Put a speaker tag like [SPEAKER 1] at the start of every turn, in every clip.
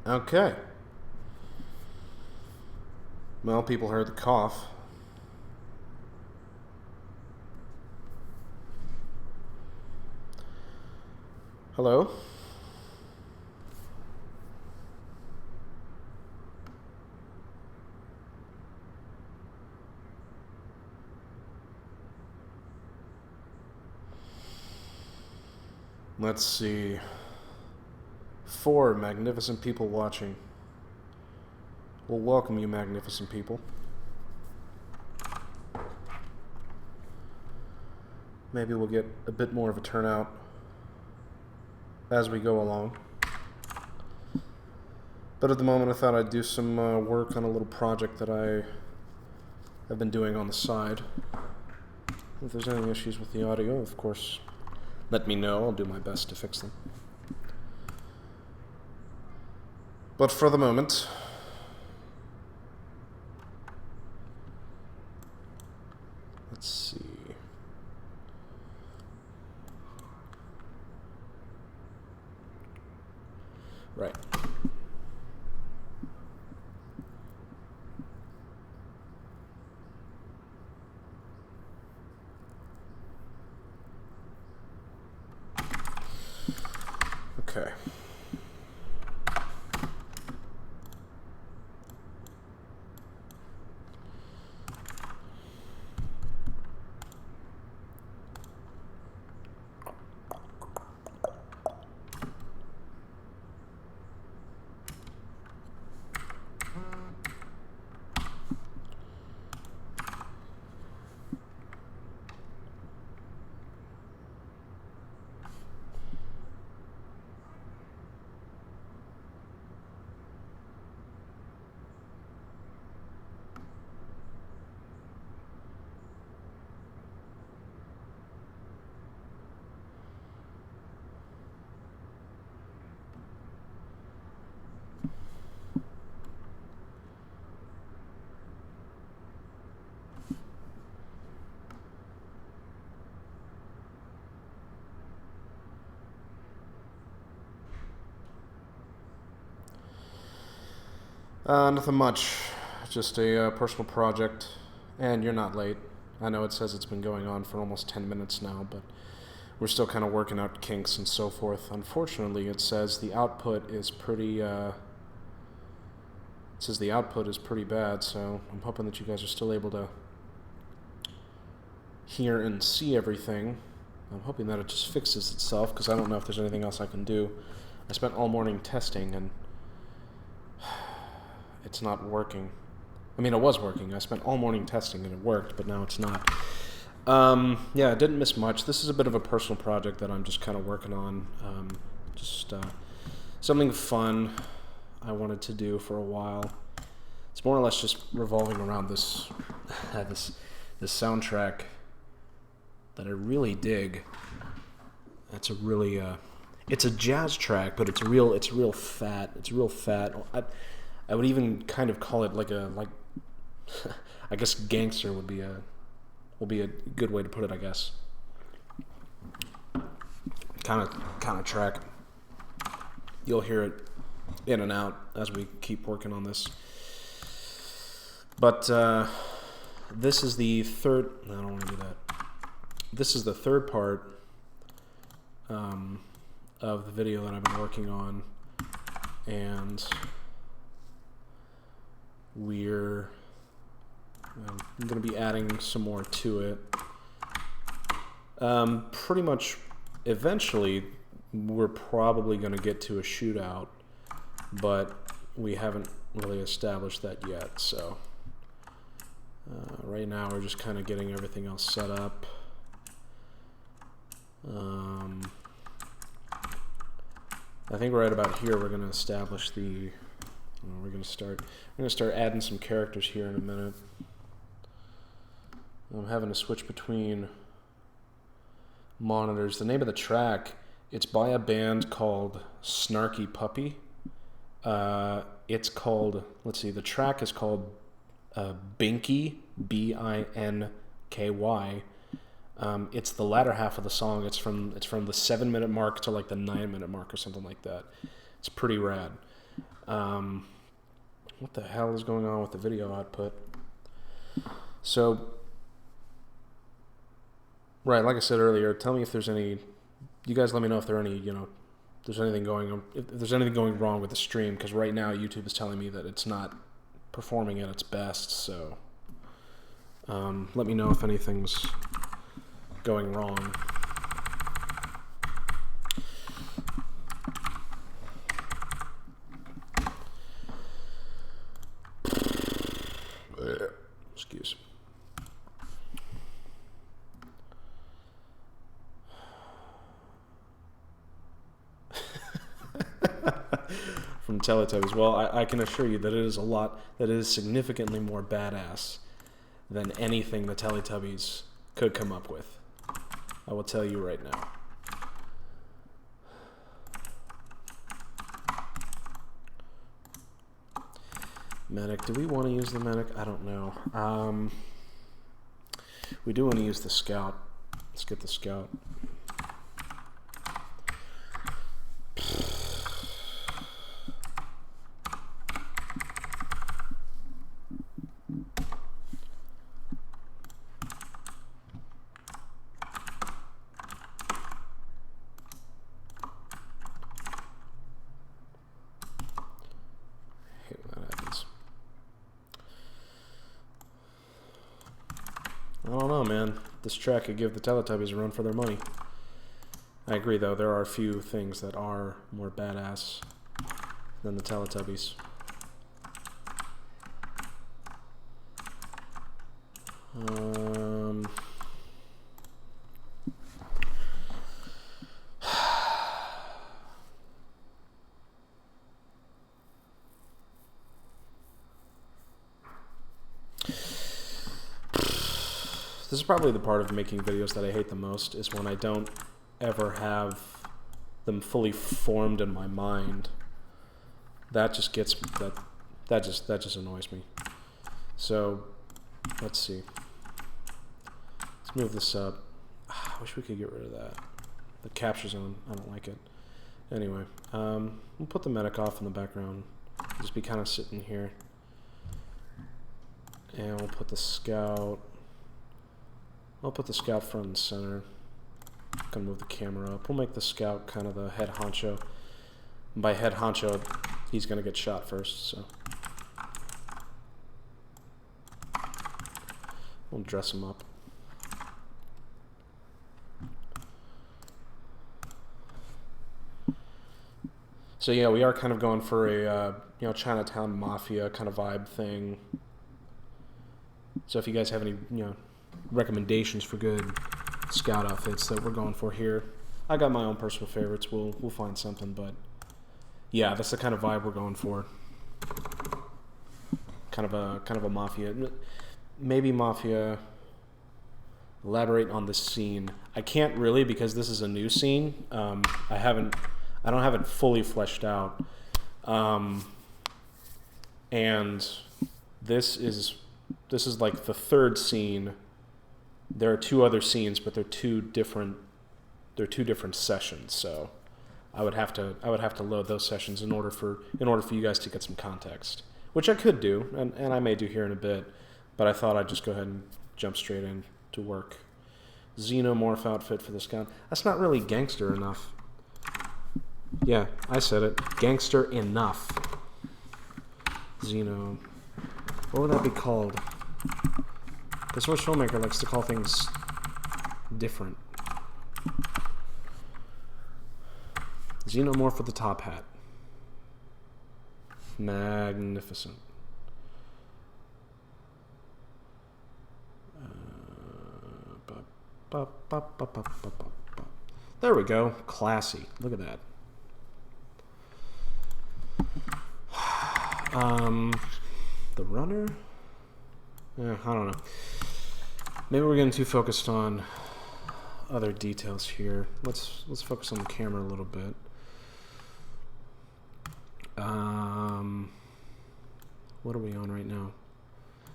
[SPEAKER 1] Okay. Well, people heard the cough. Hello? Let's see. 4 magnificent people watching. Well, welcome you magnificent people. Maybe we'll get a bit more of a turnout as we go along. But at the moment I thought I'd do some work on a little project that I have been doing on the side. If there's any issues with the audio, of course, let me know. I'll do my best to fix them. But for the moment, let's see. Right. Okay. Nothing much. Just a personal project. And you're not late. I know it says it's been going on for almost 10 minutes now, but we're still kind of working out kinks and so forth. Unfortunately, it says the output is pretty, bad, so I'm hoping that you guys are still able to hear and see everything. I'm hoping that it just fixes itself, because I don't know if there's anything else I can do. I spent all morning testing, and it's not working. I mean, it was working. I spent all morning testing and it worked, but now it's not. Yeah, I didn't miss much. This is a bit of a personal project that I'm just kind of working on. Something fun I wanted to do for a while. It's more or less just revolving around this this soundtrack that I really dig. It's a really it's a jazz track, but it's real fat. It's real fat. I would even kind of call it like I guess gangster would be a good way to put it, I guess. Kind of track. You'll hear it in and out as we keep working on this. But this is the third. No, I don't want to do that. This is the third part of the video that I've been working on, and I'm going to be adding some more to it. Pretty much, eventually, we're probably going to get to a shootout, but we haven't really established that yet. So right now, we're just kind of getting everything else set up. I think right about here, we're going to establish the. We're going to start adding some characters here in a minute. I'm having to switch between monitors. The name of the track, it's by a band called Snarky Puppy. It's called, let's see, the track is called Binky, B-I-N-K-Y. It's the latter half of the song. It's from the 7-minute mark to like the 9-minute mark or something like that. It's pretty rad. What the hell is going on with the video output? So, right, like I said earlier, tell me if there's any. You guys let me know if there are any, there's anything if there's anything going wrong with the stream, because right now YouTube is telling me that it's not performing at its best. So, let me know if anything's going wrong. Excuse. From Teletubbies. Well, I can assure you that it is significantly more badass than anything the Teletubbies could come up with. I will tell you right now. Medic. Do we want to use the medic? I don't know. We do want to use the scout. Let's get the scout. I don't know, man. This track could give the Teletubbies a run for their money. I agree, though. There are a few things that are more badass than the Teletubbies. This is probably the part of making videos that I hate the most, is when I don't ever have them fully formed in my mind. That just gets that just annoys me. So let's see. Let's move this up. I wish we could get rid of that. The capture zone, I don't like it. Anyway, we'll put the medic off in the background. Just be kind of sitting here. And we'll put the scout. I'll put the scout front and center. I'm gonna move the camera up. We'll make the scout kind of the head honcho. And by head honcho, he's gonna get shot first, so. We'll dress him up. So yeah, we are kind of going for a Chinatown Mafia kind of vibe thing. So if you guys have any recommendations for good scout outfits that we're going for here, I got my own personal favorites. We'll find something, but yeah, that's the kind of vibe we're going for. Kind of a mafia, maybe mafia. Elaborate on this scene. I can't really, because this is a new scene. I don't have it fully fleshed out. And this is like the third scene. There are two other scenes, but they're two different sessions. So I would have to load those sessions in order for you guys to get some context, which I could do, and I may do here in a bit. But I thought I'd just go ahead and jump straight in to work. Xenomorph outfit for this guy. That's not really gangster enough. Yeah, I said it. Gangster enough. Xeno. What would that be called? This Swiss filmmaker likes to call things different. Xenomorph with the top hat. Magnificent. There we go. Classy. Look at that. The runner? Yeah, I don't know. Maybe we're getting too focused on other details here. Let's focus on the camera a little bit. What are we on right now?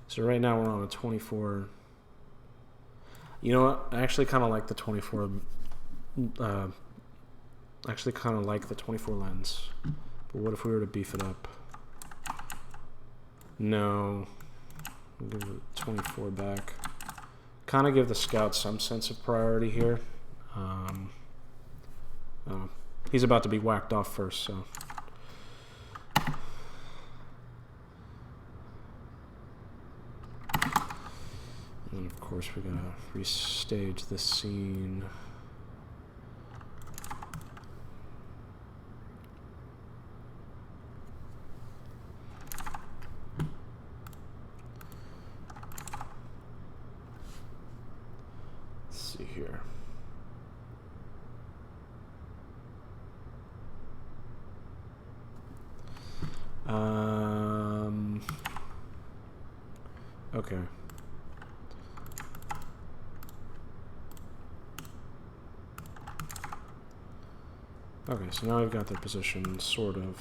[SPEAKER 1] So right now we're on a 24. You know what? I actually kind of like the 24. Actually kind of like the 24 lens But what if we were to beef it up? No. We'll give it 24 back. Kind of give the scout some sense of priority here. He's about to be whacked off first, so. And of course we gotta restage this scene. Let's see here. Okay. Okay, so now we've got their position sort of.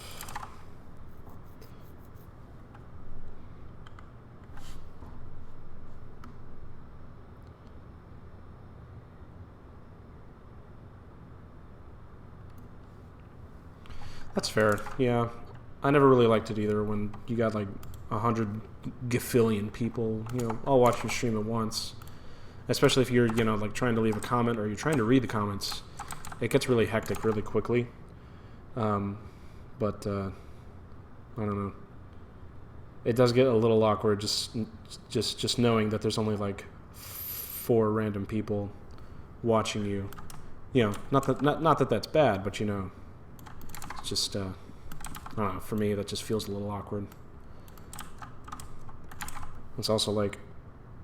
[SPEAKER 1] That's fair, yeah. I never really liked it either when you got like 100 gafillion people, all watch your stream at once. Especially if you're, like trying to leave a comment or you're trying to read the comments. It gets really hectic really quickly. But I don't know. It does get a little awkward just knowing that there's only like 4 random people watching you. Not that that's bad, but it's just I don't know, for me that just feels a little awkward. It's also like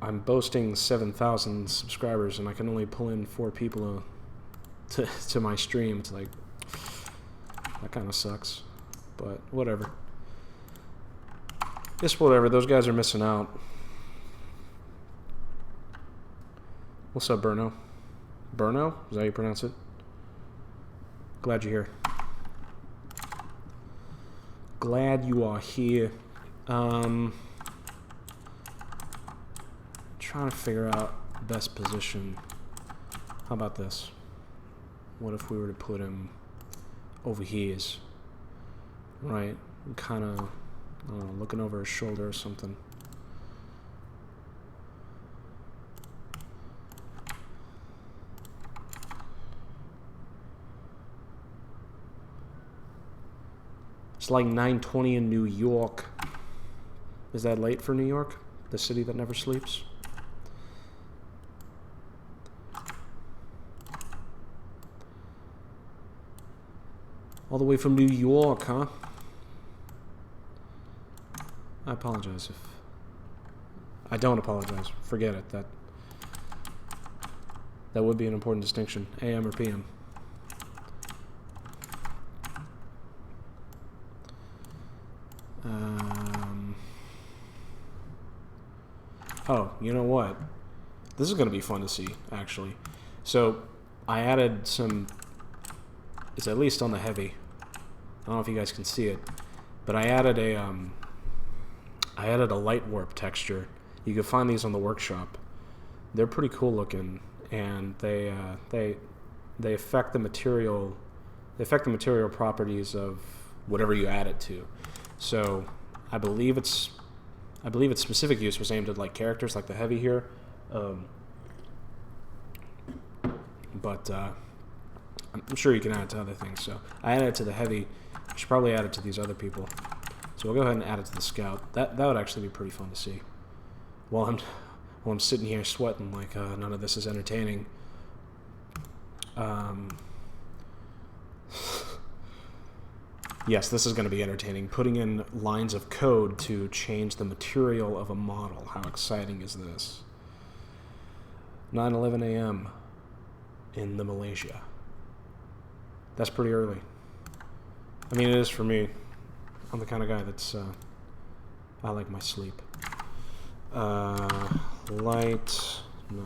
[SPEAKER 1] I'm boasting 7,000 subscribers and I can only pull in 4 people to my stream. It's like, that kind of sucks, but whatever. Just whatever, those guys are missing out. What's up, Burno? Burno? Is that how you pronounce it? Glad you're here. Glad you are here. Trying to figure out best position. How about this? What if we were to put him over here? Right? Kind of, I don't know, looking over his shoulder or something. It's like 9:20 in New York. Is that late for New York? The city that never sleeps? All the way from New York, huh? I apologize if... I don't apologize. Forget it. That would be an important distinction. AM or PM. Oh, you know what? This is going to be fun to see, actually. So, I added some... It's at least on the heavy. I don't know if you guys can see it, but I added a light warp texture. You can find these on the workshop. They're pretty cool looking, and they affect the material. They affect the material properties of whatever you add it to. So I believe its specific use was aimed at like characters like the heavy here, but I'm sure you can add it to other things. So I added it to the heavy. I should probably add it to these other people. So we'll go ahead and add it to the scout. That would actually be pretty fun to see. While I'm sitting here sweating like none of this is entertaining. Yes, this is going to be entertaining. Putting in lines of code to change the material of a model. How exciting is this? 9:11 a.m. in the Malaysia. That's pretty early. I mean, it is for me. I'm the kind of guy that's, I like my sleep. Light, no. I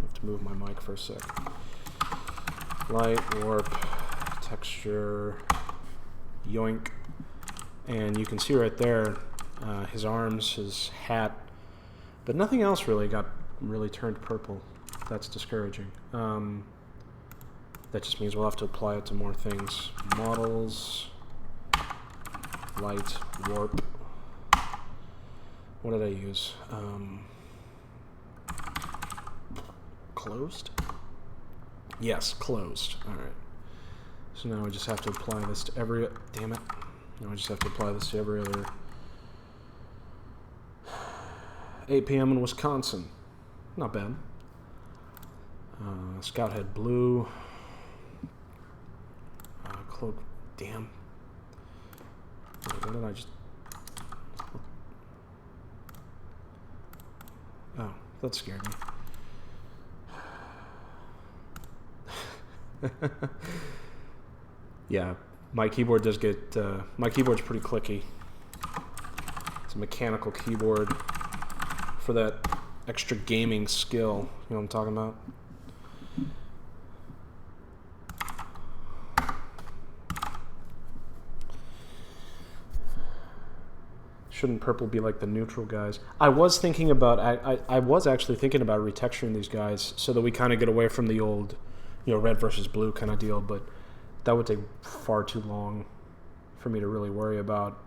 [SPEAKER 1] have to move my mic for a sec. Light, warp, texture, yoink. And you can see right there, his arms, his hat, but nothing else really got turned purple. That's discouraging. That just means we'll have to apply it to more things. Models, light, warp. What did I use? Closed? Yes, closed. All right. So now I just have to apply this to every... Damn it. Now I just have to apply this to every other... 8 p.m. in Wisconsin. Not bad. Scout head blue. Cloak. Damn. What did I just... Oh, that scared me. Yeah, my keyboard does get... my keyboard's pretty clicky. It's a mechanical keyboard for that extra gaming skill. You know what I'm talking about? Shouldn't purple be like the neutral guys? I was thinking about... I was actually thinking about retexturing these guys so that we kind of get away from the old, red versus blue kind of deal, but that would take far too long for me to really worry about.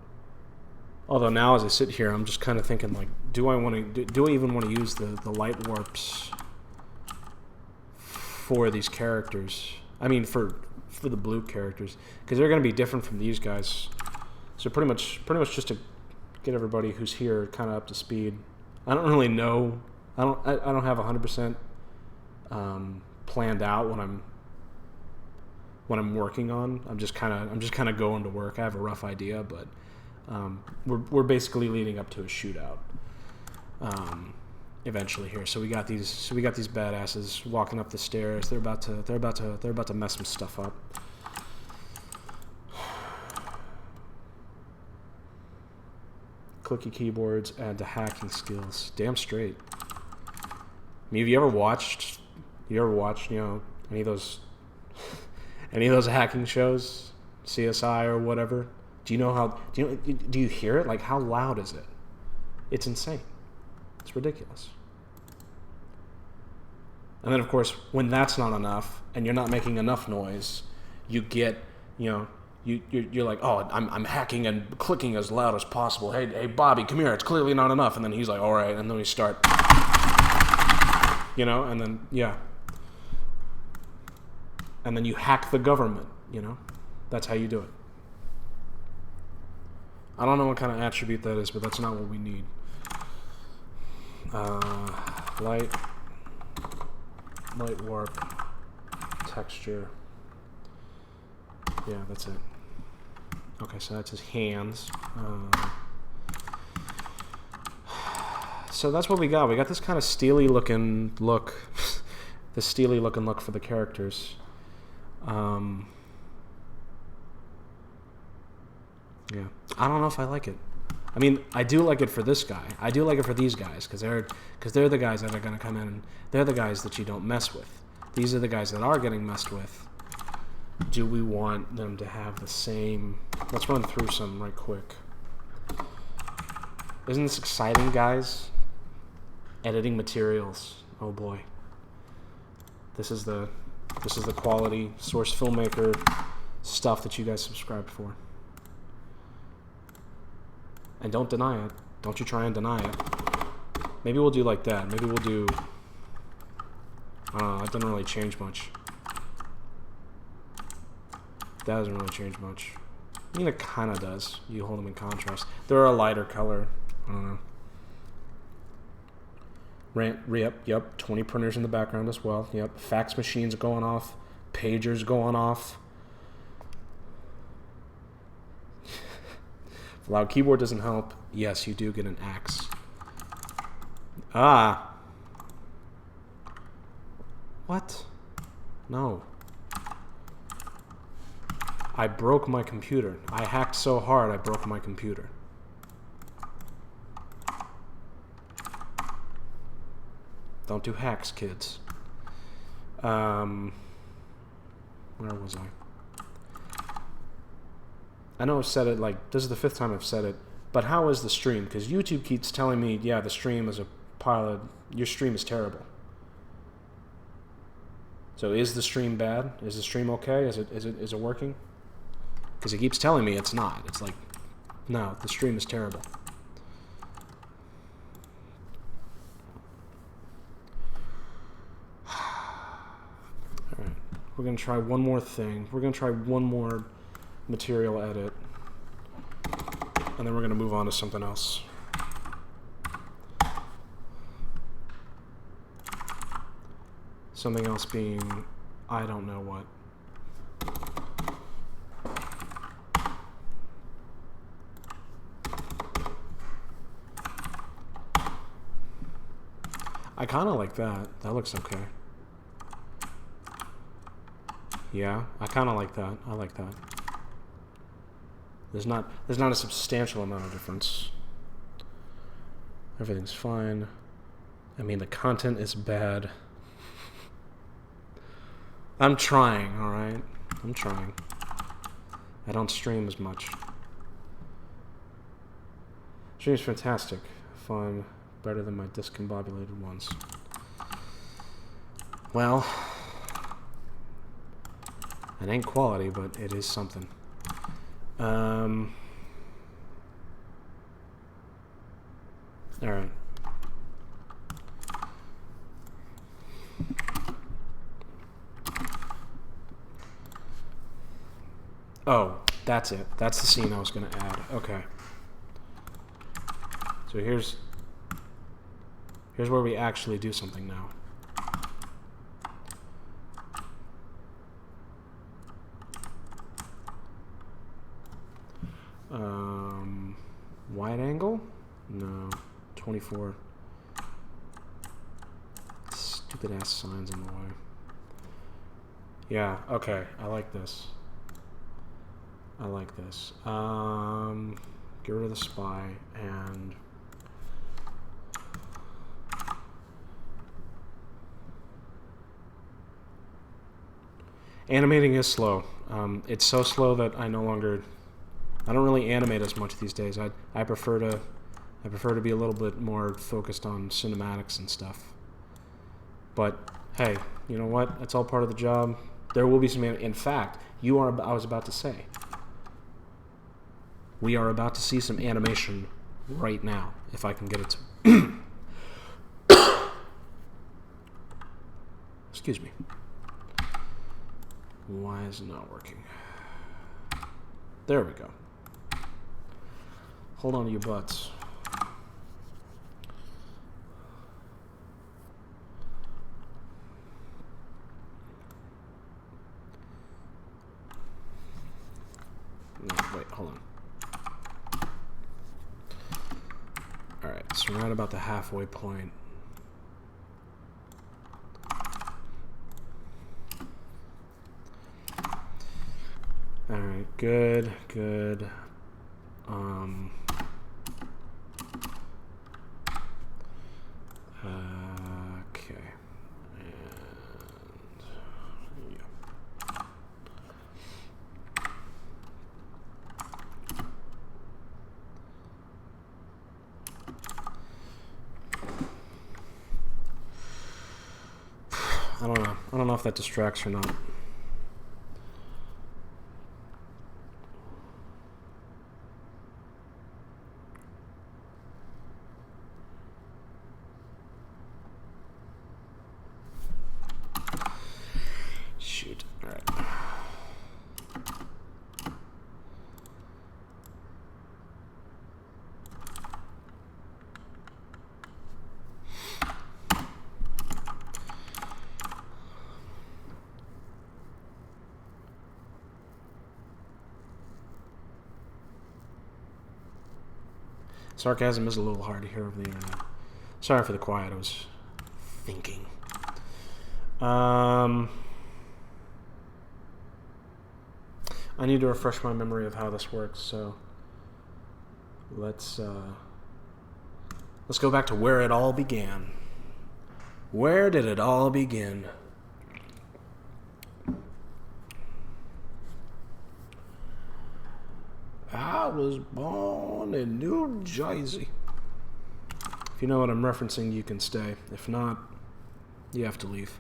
[SPEAKER 1] Although now as I sit here, I'm just kind of thinking, like, do I even want to use the light warps for these characters? I mean, for the blue characters, because they're going to be different from these guys. So pretty much just to get everybody who's here kind of up to speed. I don't really know. I don't have 100% planned out what I'm working on. I'm just kind of going to work. I have a rough idea, but we're basically leading up to a shootout eventually here. So we got these badasses walking up the stairs. They're about to mess some stuff up. Clicky keyboards add to hacking skills. Damn straight. I mean, have you ever watched any of those hacking shows, CSI or whatever? Do you hear it? Like, how loud is it? It's insane. It's ridiculous. And then, of course, when that's not enough and you're not making enough noise, you get, you're like, oh, I'm hacking and clicking as loud as possible. Hey, Bobby, come here. It's clearly not enough. And then he's like, all right. And then we start, and then, yeah. And then you hack the government, That's how you do it. I don't know what kind of attribute that is, but that's not what we need. Light warp, texture. Yeah, that's it. Okay, so that's his hands. So that's what we got. We got this kind of steely looking look. This steely looking look for the characters. Yeah, I don't know if I like it. I mean, I do like it for this guy. I do like it for these guys because they're the guys that are going to come in, and they're the guys that you don't mess with. These are the guys that are getting messed with. Do we want them to have the same... Let's run through some right quick. Isn't this exciting, guys? Editing materials. Oh boy. This is the quality source filmmaker stuff that you guys subscribe for. And don't deny it. Don't you try and deny it. Maybe we'll do like that. Maybe we'll do... I don't know. That doesn't really change much. That doesn't really change much. I mean, it kind of does. You hold them in contrast. They're a lighter color. I don't know. Yep. 20 printers in the background as well. Yep. Fax machines going off. Pagers going off. If loud keyboard doesn't help, yes, you do get an axe. Ah. What? No. I broke my computer. I hacked so hard I broke my computer. Don't do hacks, kids. Where was I? I know I've said it, like, this is the 5th time I've said it, but how is the stream? Because YouTube keeps telling me, yeah, the stream is a pile of... Your stream is terrible. So is the stream bad? Is the stream okay? Is it working? Because he keeps telling me it's not. It's like, no, the stream is terrible. Alright, we're going to try one more thing. We're going to try one more material edit. And then we're going to move on to something else. Something else being, I don't know what. I kind of like that. That looks okay. Yeah, I kind of like that. I like that. There's not a substantial amount of difference. Everything's fine. I mean, the content is bad. I'm trying, alright? I'm trying. I don't stream as much. Stream's fantastic. Fun. Better than my discombobulated ones. Well, it ain't quality, but it is something. Alright. Oh, that's it. That's the scene I was going to add. Okay. So here's where we actually do something now. Wide angle? No. 24. Stupid ass signs in the way. Yeah, okay. I like this. I like this. Get rid of the spy and animating is slow. It's so slow that I don't really animate as much these days. I prefer to be a little bit more focused on cinematics and stuff. But hey, you know what? That's all part of the job. There will be some. In fact, I was about to say, we are about to see some animation right now, if I can get it to. Excuse me. Why is it not working? There we go. Hold on to your butts. No, wait, hold on. Alright, so right about the halfway point. Alright, good. Okay. And yeah. I don't know. I don't know if that distracts or not. Shoot. All right. Sarcasm is a little hard to hear over the internet. Sorry for the quiet. I was thinking. I need to refresh my memory of how this works, so let's go back to where it all began. Where did it all begin? I was born in New Jersey. If you know what I'm referencing, you can stay. If not, you have to leave.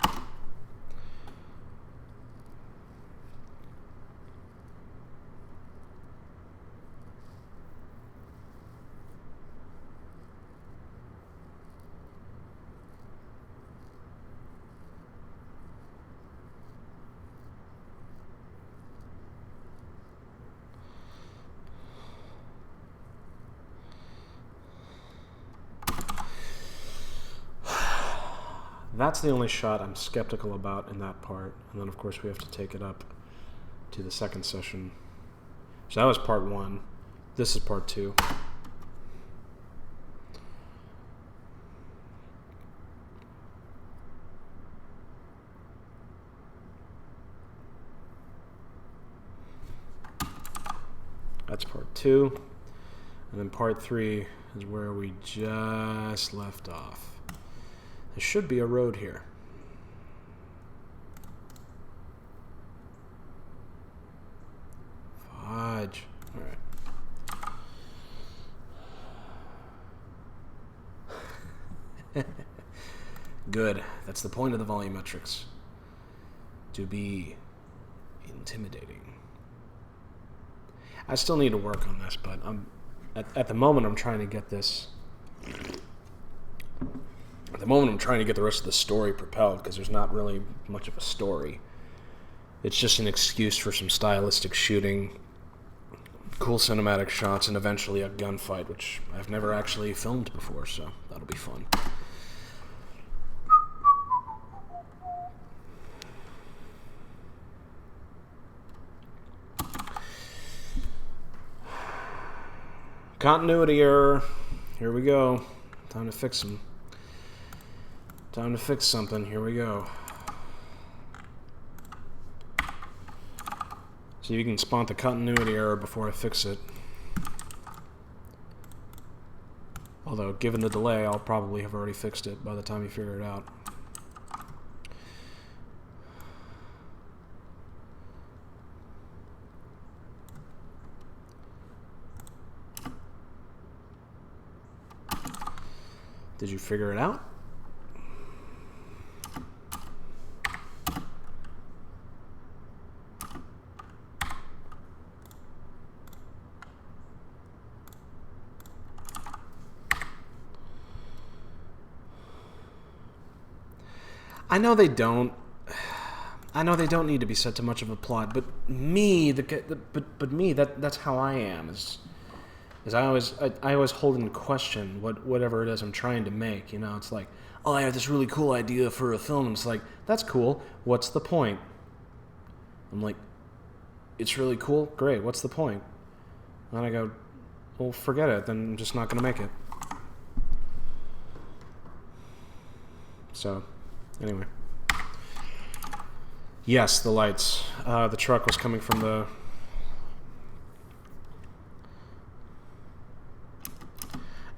[SPEAKER 1] That's the only shot I'm skeptical about in that part. And then, of course, we have to take it up to the second session. So that was part 1. This is part 2. That's part 2. And then part 3 is where we just left off. There should be a road here. Fudge. All right. Good. That's the point of the volumetrics. To be intimidating. I still need to work on this, but at the moment I'm trying to get this. At the moment I'm trying to get the rest of the story propelled because there's not really much of a story. It's just an excuse for some stylistic shooting, cool cinematic shots, and eventually a gunfight, which I've never actually filmed before, so that'll be fun. Continuity error. Here we go. Time to fix them. Time to fix something. Here we go. So you can spot the continuity error before I fix it. Although, given the delay, I'll probably have already fixed it by the time you figure it out. Did you figure it out? I know they don't need to be set to much of a plot, but me, that's how I am. Is I always hold in question whatever it is I'm trying to make. You know, it's like, oh, I have this really cool idea for a film, and it's like, that's cool. What's the point? I'm like, it's really cool. Great. What's the point? And I go, well, forget it. Then I'm just not going to make it. So, anyway. Yes, the lights. The truck was coming from the...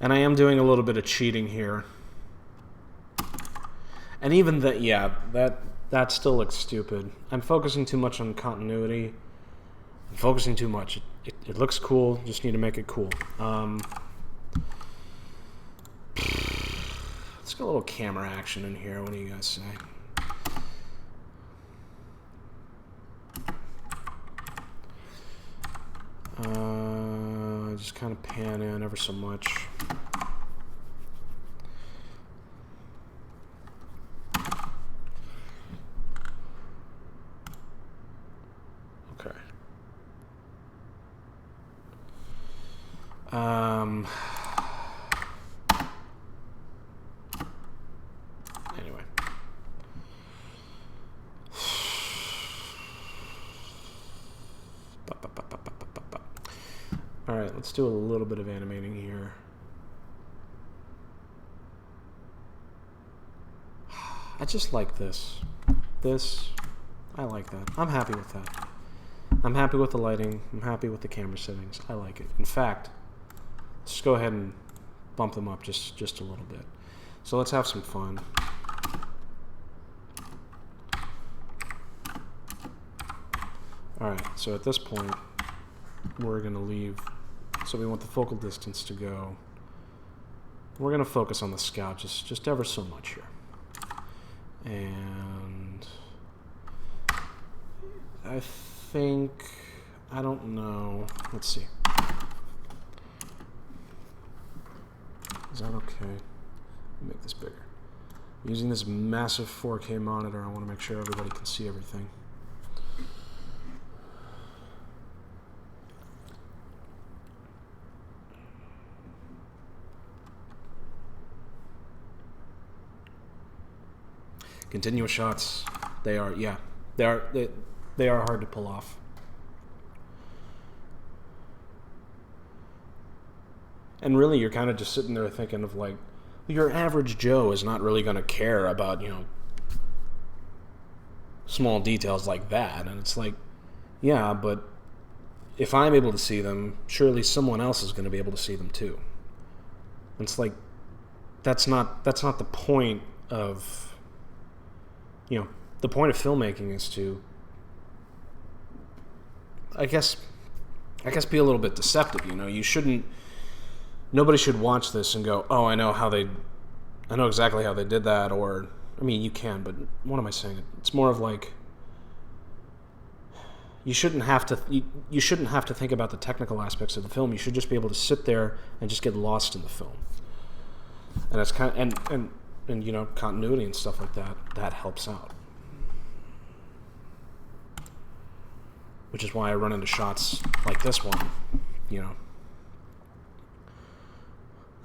[SPEAKER 1] And I am doing a little bit of cheating here. And even that, yeah, that still looks stupid. I'm focusing too much on continuity. I'm focusing too much. It looks cool, just need to make it cool. Let's get a little camera action in here. What do you guys say? Just kind of pan in ever so much. Okay. Anyway. All right, let's do a little bit of animating here. I just like this. I like that. I'm happy with that. I'm happy with the lighting. I'm happy with the camera settings. I like it. In fact, let's just go ahead and bump them up just a little bit. So let's have some fun. All right, so at this point, we're going to leave. So we want the focal distance to go. We're going to focus on the scout just ever so much here. And I think, I don't know. Let's see. Is that okay? Make this bigger. Using this massive 4K monitor, I want to make sure everybody can see everything. Continuous shots, they are hard to pull off. And really, you're kind of just sitting there thinking of like, your average Joe is not really going to care about, small details like that. And it's like, yeah, but if I'm able to see them, surely someone else is going to be able to see them too. And it's like, that's not the point of, the point of filmmaking is to, I guess be a little bit deceptive. Nobody should watch this and go, oh, I know exactly how they did that. Or, I mean, you can, but what am I saying? It's more of like, you shouldn't have to think about the technical aspects of the film. You should just be able to sit there and just get lost in the film. And it's kind of, and continuity and stuff like that helps out. Which is why I run into shots like this one,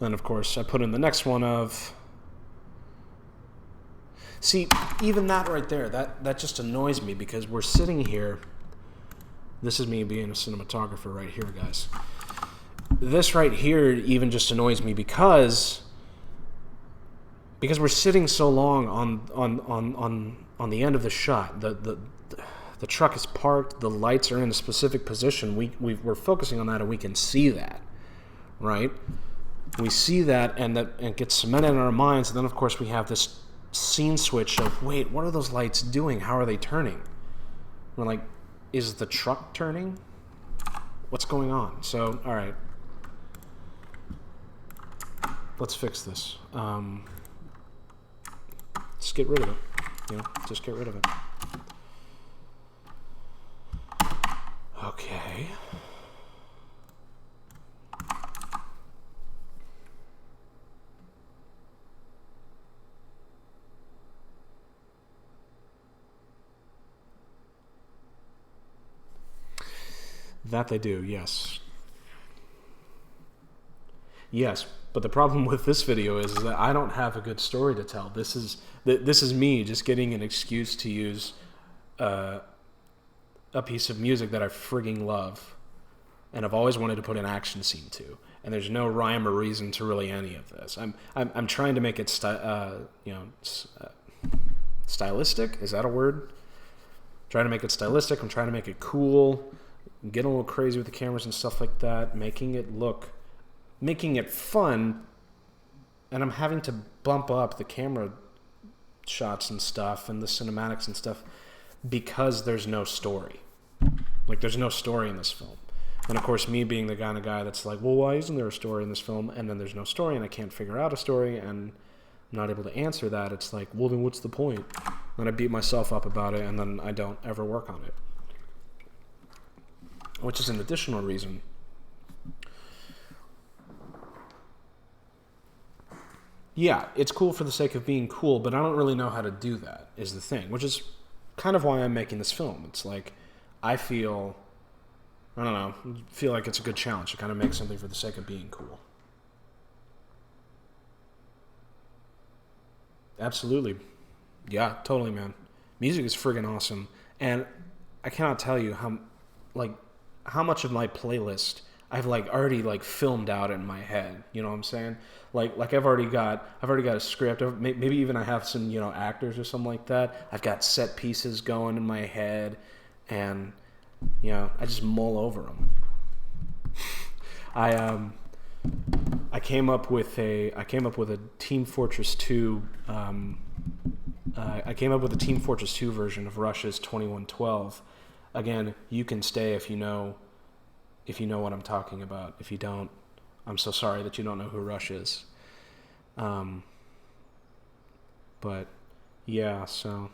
[SPEAKER 1] And of course, I put in the next one of... See, even that right there, that just annoys me because we're sitting here... This is me being a cinematographer right here, guys. This right here even just annoys me because we're sitting so long on the end of the shot. The truck is parked, the lights are in a specific position. We're focusing on that and we can see that, right? We see that and it gets cemented in our minds, and then of course we have this scene switch of, wait, what are those lights doing? How are they turning? We're like, is the truck turning? What's going on? So, all right. Let's fix this. Just get rid of it. Just get rid of it. Okay. That they do, yes. Yes, but the problem with this video is that I don't have a good story to tell. This is me just getting an excuse to use a piece of music that I frigging love, and I've always wanted to put an action scene to. And there's no rhyme or reason to really any of this. I'm trying to make it stylistic. Is that a word? Trying to make it stylistic. I'm trying to make it cool. I'm getting a little crazy with the cameras and stuff like that, making it fun, and I'm having to bump up the camera shots and stuff and the cinematics and stuff because there's no story. Like, there's no story in this film. And of course, me being the kind of guy that's like, well, why isn't there a story in this film? And then there's no story and I can't figure out a story and I'm not able to answer that. It's like, well, then what's the point? And I beat myself up about it and then I don't ever work on it. Which is an additional reason. Yeah, it's cool for the sake of being cool, but I don't really know how to do that, is the thing. Which is kind of why I'm making this film. It's like, I feel like it's a good challenge to kind of make something for the sake of being cool. Absolutely. Yeah, totally, man. Music is friggin' awesome. And I cannot tell you how much of my playlist I've already filmed out in my head. You know what I'm saying? Like I've already got a script. Maybe even I have some actors or something like that. I've got set pieces going in my head, and I just mull over them. I came up with a Team Fortress 2. I came up with a Team Fortress 2 version of Rush's 2112. Again, you can stay if you know what I'm talking about. If you don't, I'm so sorry that you don't know who Rush is. But yeah, so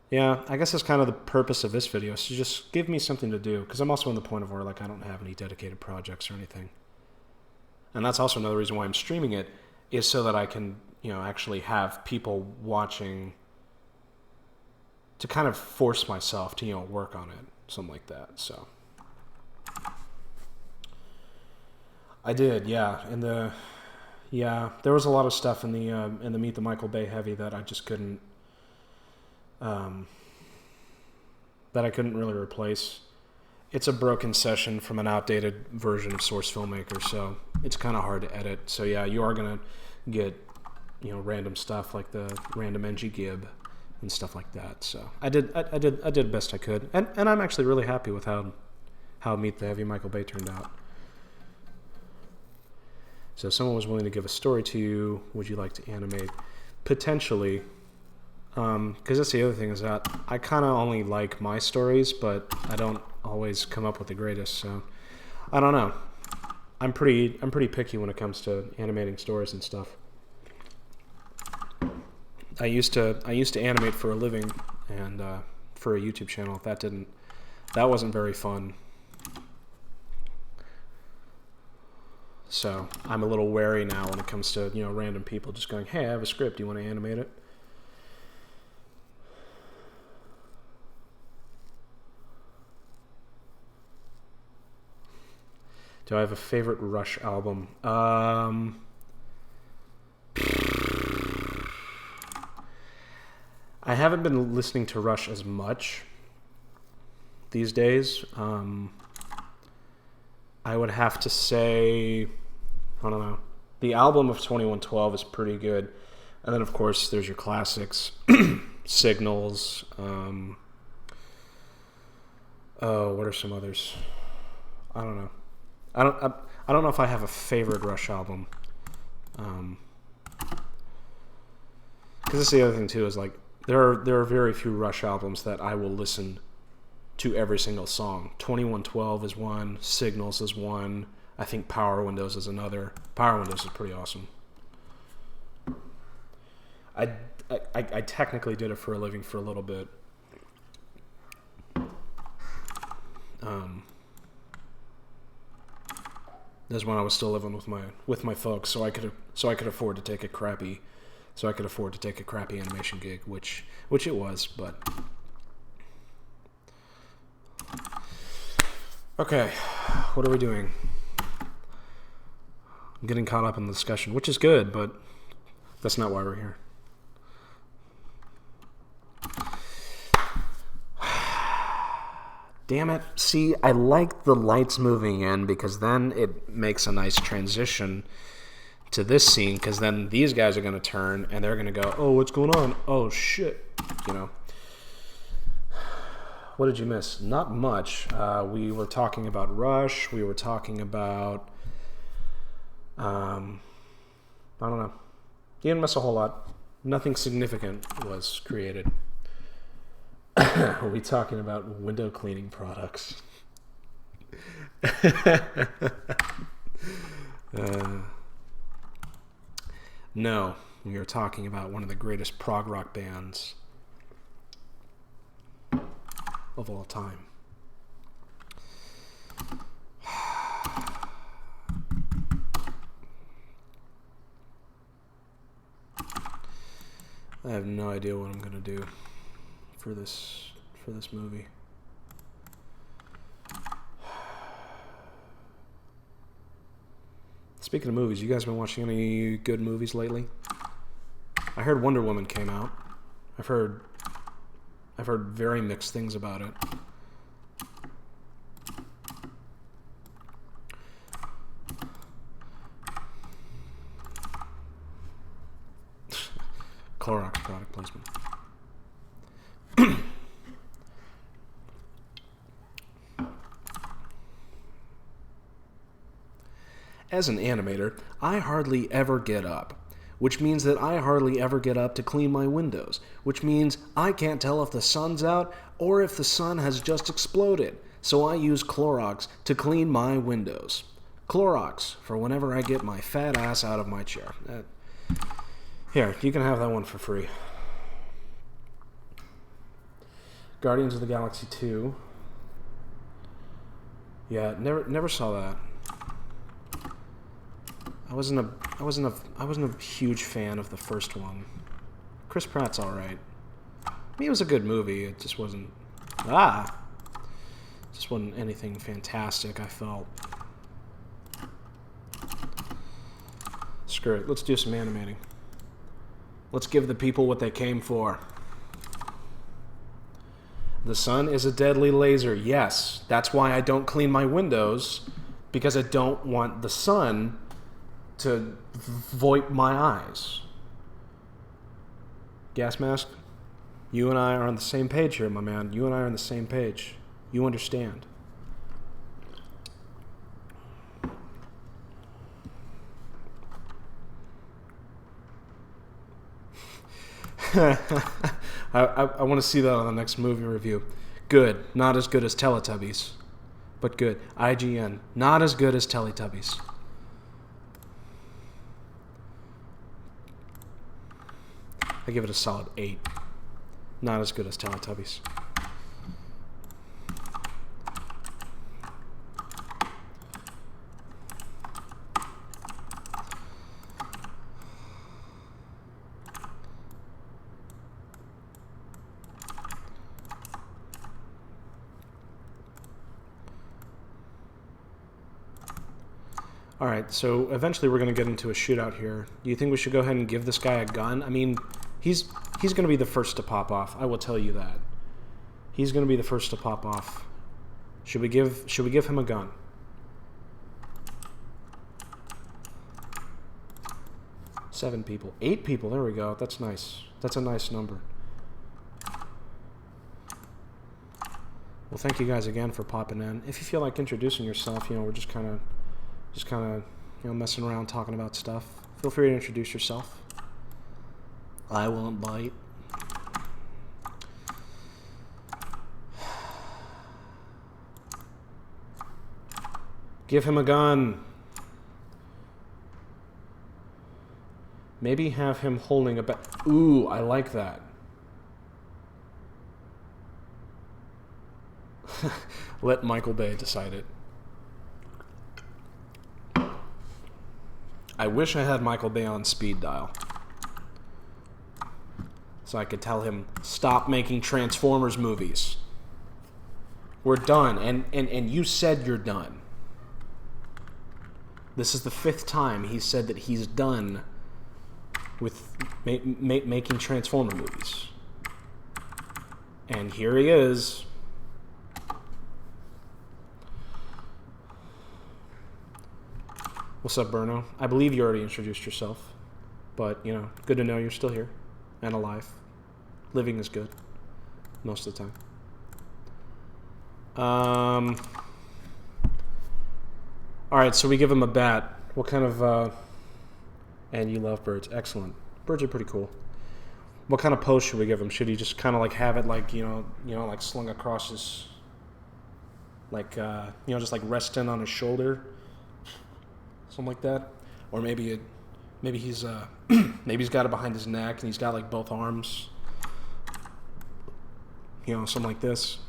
[SPEAKER 1] yeah, I guess that's kind of the purpose of this video, is to just give me something to do, because I'm also in the point of where I don't have any dedicated projects or anything. And that's also another reason why I'm streaming it, is so that I can actually have people watching, to kind of force myself to work on it, something like that. So I did, yeah. Yeah, there was a lot of stuff in the Meet the Michael Bay Heavy that I just couldn't that I couldn't really replace. It's a broken session from an outdated version of Source Filmmaker, so it's kind of hard to edit. So yeah, you are gonna get random stuff like the random NG Gib and stuff like that. So I did the best I could, and I'm actually really happy with how Meet the Heavy Michael Bay turned out. So if someone was willing to give a story to you, would you like to animate? Potentially. Because that's the other thing, is that I kind of only like my stories, but I don't always come up with the greatest. So I don't know. I'm pretty picky when it comes to animating stories and stuff. I used to animate for a living and for a YouTube channel. That wasn't very fun. So I'm a little wary now when it comes to random people just going, "Hey, I have a script. Do you want to animate it?" Do I have a favorite Rush album? I haven't been listening to Rush as much these days. I would have to say, I don't know. The album of 2112 is pretty good. And then, of course, there's your classics. Signals. What are some others? I don't know. I don't know if I have a favorite Rush album. Because that's the other thing too, is like there are very few Rush albums that I will listen to every single song. 2112 is one. Signals is one. I think Power Windows is another. Power Windows is pretty awesome. I technically did it for a living for a little bit. That's when I was still living with my folks, so I could afford to take a crappy animation gig, which it was, but okay, what are we doing? I'm getting caught up in the discussion, which is good, but that's not why we're here. Damn it. See, I like the lights moving in because then it makes a nice transition to this scene, because then these guys are going to turn and they're going to go, "Oh, what's going on? Oh, shit." What did you miss? Not much. We were talking about Rush. We were talking about... I don't know. You didn't miss a whole lot. Nothing significant was created. Are we talking about window cleaning products? No, we are talking about one of the greatest prog rock bands of all time. I have no idea what I'm going to do for this movie. Speaking of movies, you guys been watching any good movies lately? I heard Wonder Woman came out. I've heard very mixed things about it. Clorox product placement. As an animator, I hardly ever get up, which means that I hardly ever get up to clean my windows, which means I can't tell if the sun's out or if the sun has just exploded, so I use Clorox to clean my windows. Clorox, for whenever I get my fat ass out of my chair. Here, you can have that one for free. Guardians of the Galaxy 2. Yeah, never saw that. I wasn't a huge fan of the first one. Chris Pratt's all right. I mean, it was a good movie. It just wasn't anything fantastic, I felt. Screw it. Let's do some animating. Let's give the people what they came for. The sun is a deadly laser. Yes, that's why I don't clean my windows, because I don't want the sun to void my eyes. Gas mask, you and I are on the same page here, my man. You and I are on the same page. You understand. I want to see that on the next movie review. Good. Not as good as Teletubbies, but good. IGN. Not as good as Teletubbies. I give it a solid 8. Not as good as Teletubbies. Alright, so eventually we're going to get into a shootout here. Do you think we should go ahead and give this guy a gun? I mean, he's going to be the first to pop off. I will tell you that. He's going to be the first to pop off. Should we give him a gun? Seven people. 8 people. There we go. That's nice. That's a nice number. Well, thank you guys again for popping in. If you feel like introducing yourself, we're just kind of messing around, talking about stuff. Feel free to introduce yourself. I won't bite. Give him a gun. Maybe have him holding a bat. Ooh, I like that. Let Michael Bay decide it. I wish I had Michael Bay on speed dial, so I could tell him, stop making Transformers movies. We're done, and you said you're done. This is the 5th time he said that he's done with making Transformer movies. And here he is. What's up, Berno? I believe you already introduced yourself, but, good to know you're still here and alive. Living is good most of the time. Alright, so we give him a bat. What kind of, and you love birds. Excellent. Birds are pretty cool. What kind of pose should we give him? Should he just kind of have it like slung across his, just resting on his shoulder? Something like that, or maybe he's maybe he's got it behind his neck and he's got both arms, something like this,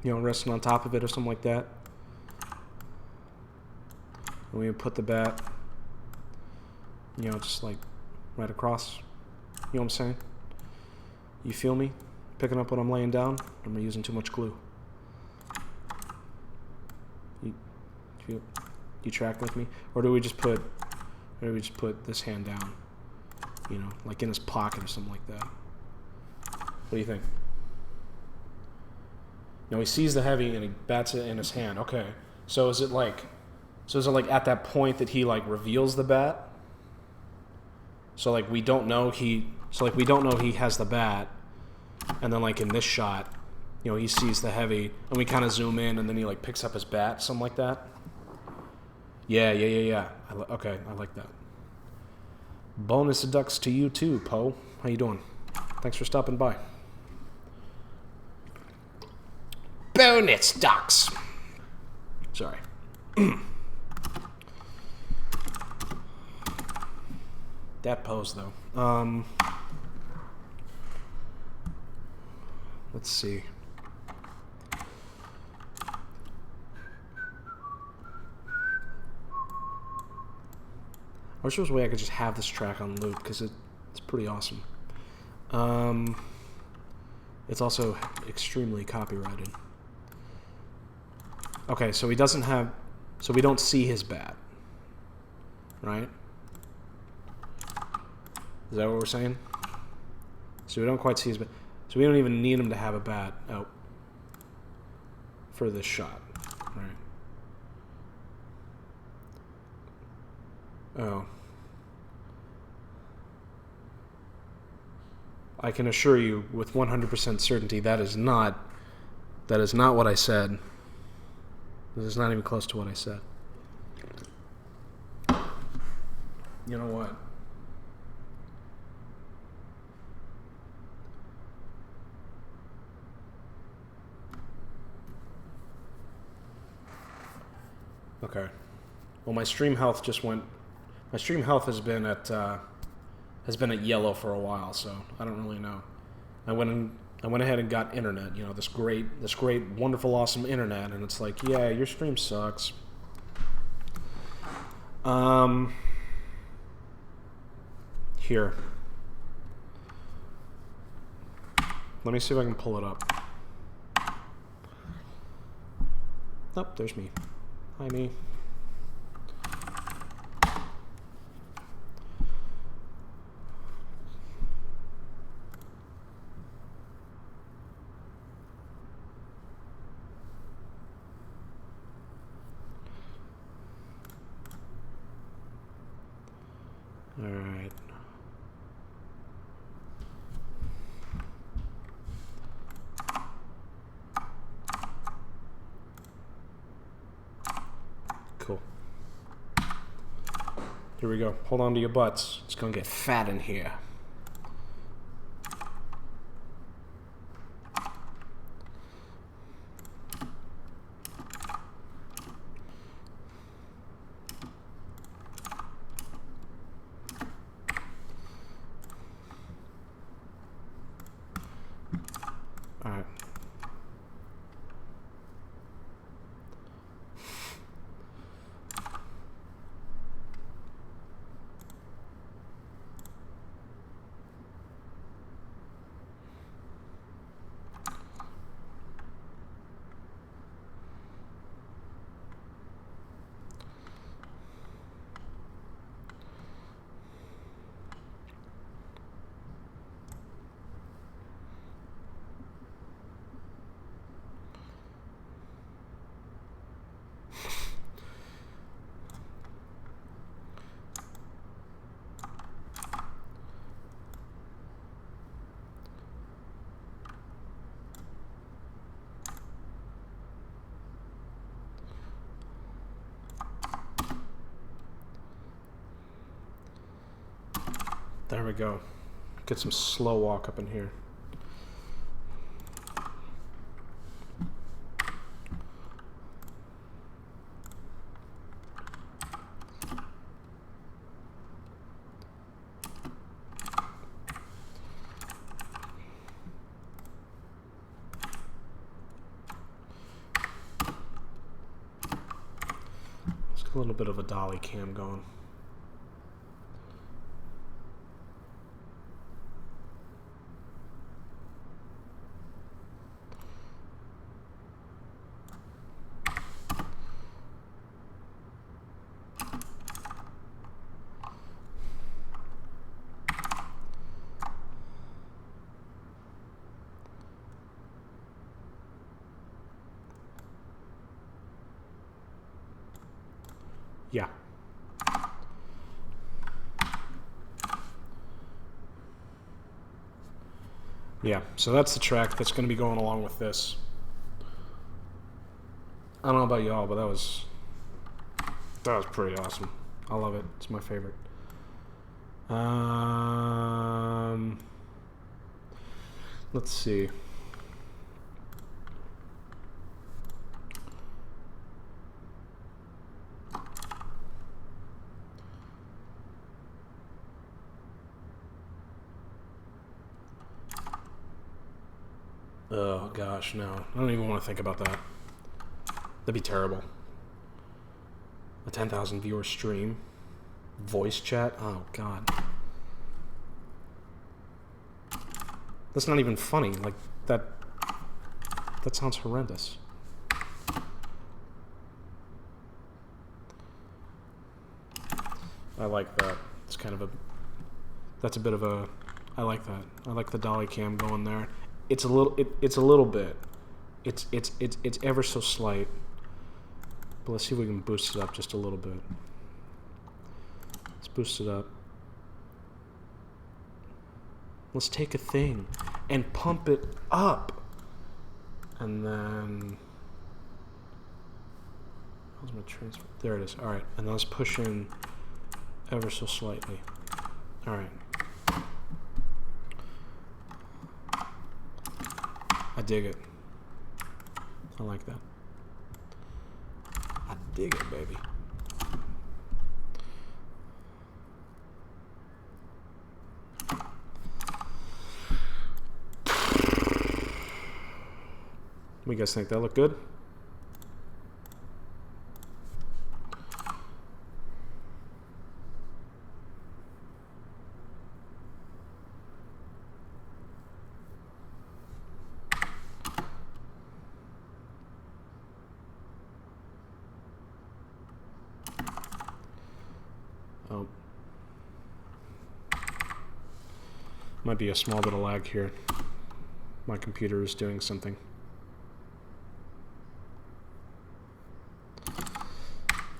[SPEAKER 1] resting on top of it or something like that. And we put the bat, just right across. You know what I'm saying? You feel me? Picking up what I'm laying down? Am I using too much glue? You track with me, or do we just put this hand down, in his pocket or something like that? What do you think? Now he sees the heavy and he bats it in his hand. Okay, so is it at that point that he reveals the bat? So we don't know he has the bat, and then in this shot, he sees the heavy, and we kind of zoom in, and then he picks up his bat, something like that. Yeah. Okay, I like that. Bonus ducks to you too, Poe. How you doing? Thanks for stopping by. Bonus ducks. Sorry. That pose, though. Let's see. I wish there was a way I could just have this track on loop, because it's pretty awesome. It's also extremely copyrighted. Okay, so we don't see his bat. right? Is that what we're saying? So we don't quite see his bat. So we don't even need him to have a bat out for this shot, right? Oh. I can assure you with 100% certainty that is not what I said. This is not even close to what I said. You know what? Okay. Well, my stream health just went. My stream health has been at yellow for a while, so I don't really know. I went ahead and got internet. You know, this great, wonderful, awesome internet, and it's like, yeah, your stream sucks. Here. Let me see if I can pull it up. Oh, there's me. Hi, me. All right. Cool. Here we go. Hold on to your butts. It's gonna get fat in here. All right. There we go. Get some slow walk up in here. Let's get a little bit of a dolly cam going. Yeah. Yeah, so that's the track that's going to be going along with this. I don't know about y'all, but that was pretty awesome. I love it. It's my favorite. Let's see. Oh gosh, no. I don't even want to think about that. That'd be terrible. A 10,000 viewer stream. Voice chat? Oh god. That's not even funny. Like, that sounds horrendous. I like that. It's kind of a... That's a bit of a... I like that. I like the dolly cam going there. It's a little... It's a little bit. It's ever so slight. But let's see if we can boost it up just a little bit. Let's boost it up. Let's take a thing and pump it up. And then... How's my transfer? There it is. All right. And then let's push in ever so slightly. All right. I dig it. I like that. I dig it, baby. What do you guys think? That look good? Oh. Might be a small bit of lag here. My computer is doing something.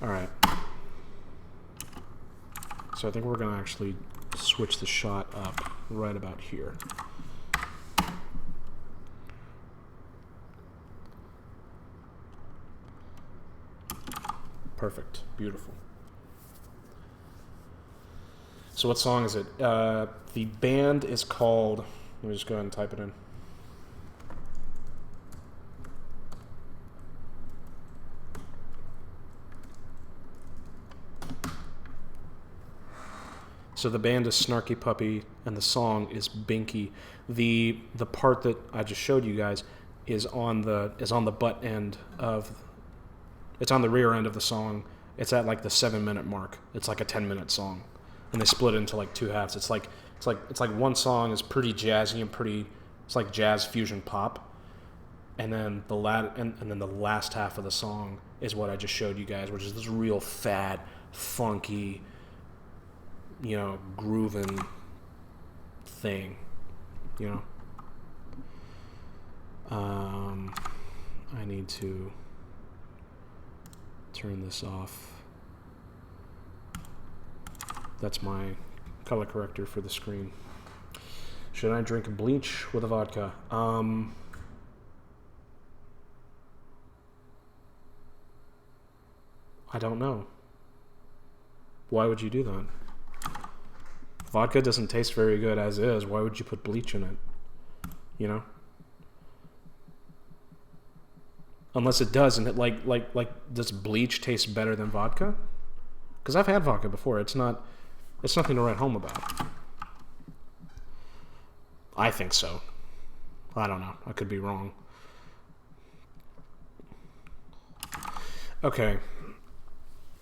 [SPEAKER 1] Alright. So I think we're going to actually switch the shot up right about here. Perfect. Beautiful. So what song is it? The band is called... Let me just go ahead and type it in. So the band is Snarky Puppy, and the song is Binky. The part that I just showed you guys is on the butt end of... It's on the rear end of the song. It's at like the 7-minute mark. It's like a 10-minute song. And they split it into like two halves. It's like one song is pretty jazzy and pretty. It's like jazz fusion pop, and then and then the last half of the song is what I just showed you guys, which is this real fat, funky, grooving thing, I need to turn this off. That's my color corrector for the screen. Should I drink bleach with a vodka? I don't know. Why would you do that? Vodka doesn't taste very good as is. Why would you put bleach in it? Unless it does, and it like does bleach taste better than vodka? Because I've had vodka before. It's nothing to write home about. I think so. I don't know. I could be wrong. Okay.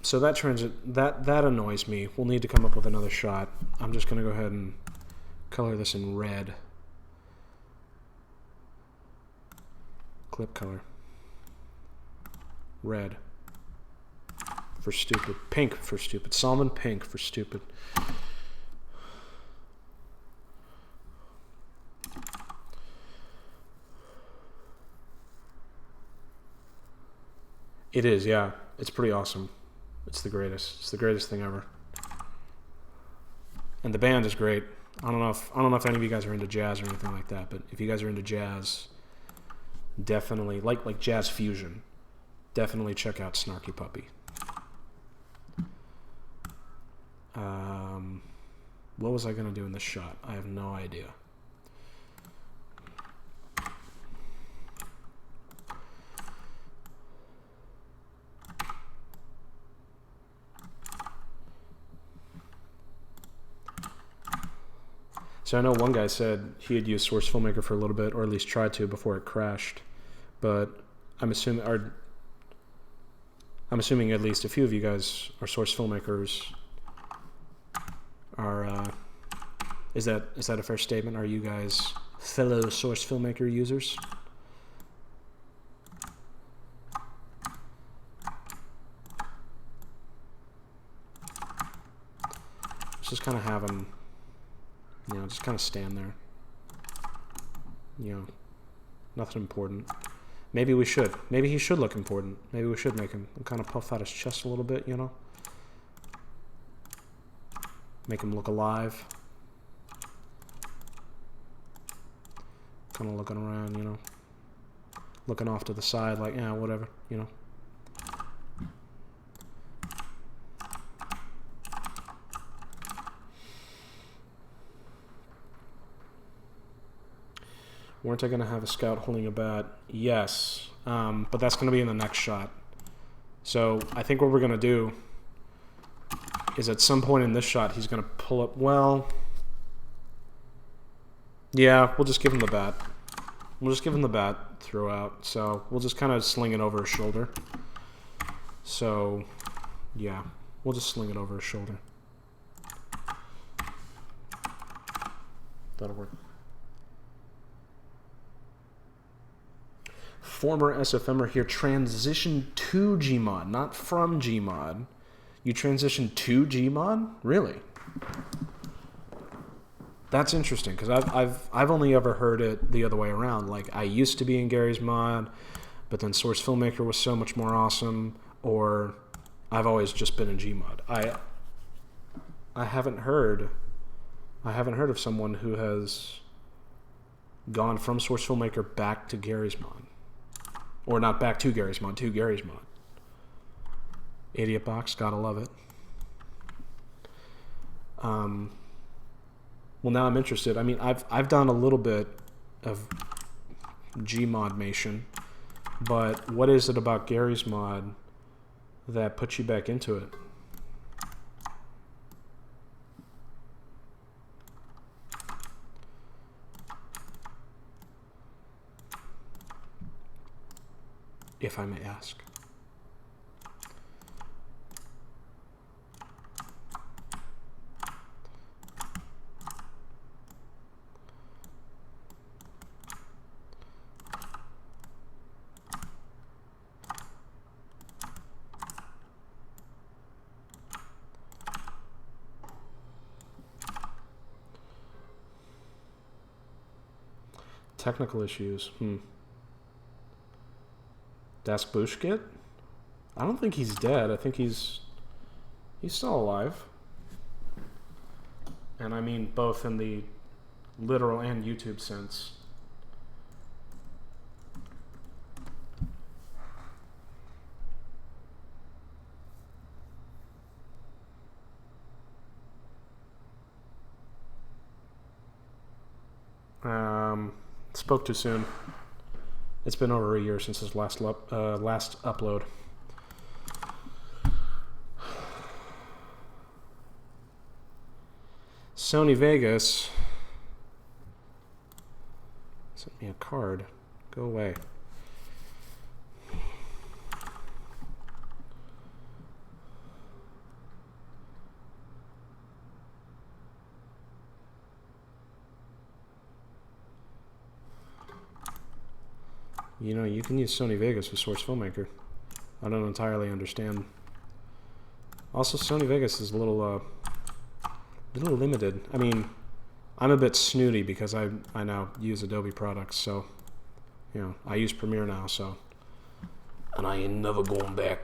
[SPEAKER 1] So that annoys me. We'll need to come up with another shot. I'm just going to go ahead and color this in red. Clip color. Red. For stupid. Pink for stupid. Salmon pink for stupid. It is, yeah. It's pretty awesome. It's the greatest. It's the greatest thing ever. And the band is great. I don't know if any of you guys are into jazz or anything like that, but if you guys are into jazz, definitely like jazz fusion. Definitely check out Snarky Puppy. What was I going to do in this shot? I have no idea. So I know one guy said he had used Source Filmmaker for a little bit, or at least tried to before it crashed. But I'm assuming at least a few of you guys are Source Filmmakers. Is that a fair statement? Are you guys fellow Source Filmmaker users? just kind of have him, just kind of stand there. Nothing important. Maybe we should. Maybe he should look important. Maybe we should make him kind of puff out his chest a little bit, Make him look alive. Kind of looking around, Looking off to the side like, yeah, whatever, Weren't I going to have a scout holding a bat? Yes, but that's going to be in the next shot. So I think what we're going to do is at some point in this shot, he's going to pull up. Well, yeah, we'll just give him the bat. We'll just give him the bat throughout. So we'll just kind of sling it over his shoulder. So, yeah, we'll just sling it over his shoulder. That'll work. Former SFMer here, transition to Gmod, not from Gmod. You transitioned to Gmod? Really? That's interesting, because I've only ever heard it the other way around. Like, I used to be in Gary's mod, but then Source Filmmaker was so much more awesome, or I've always just been in Gmod. I haven't heard of someone who has gone from Source Filmmaker back to Gary's mod. Or not back to Gary's mod, to Gary's mod. Idiot box, gotta love it. Well, now I'm interested. I mean, I've done a little bit of Gmodmation, but what is it about Gary's mod that puts you back into it? If I may ask. Technical issues. Das Bushkit? I don't think he's dead. I think he's still alive. And I mean both in the literal and YouTube sense. Spoke too soon. It's been over a year since his last upload. Sony Vegas sent me a card. Go away. You can use Sony Vegas with Source Filmmaker. I don't entirely understand. Also, Sony Vegas is a little limited. I mean, I'm a bit snooty because I now use Adobe products, so, I use Premiere now, so, and I ain't never going back.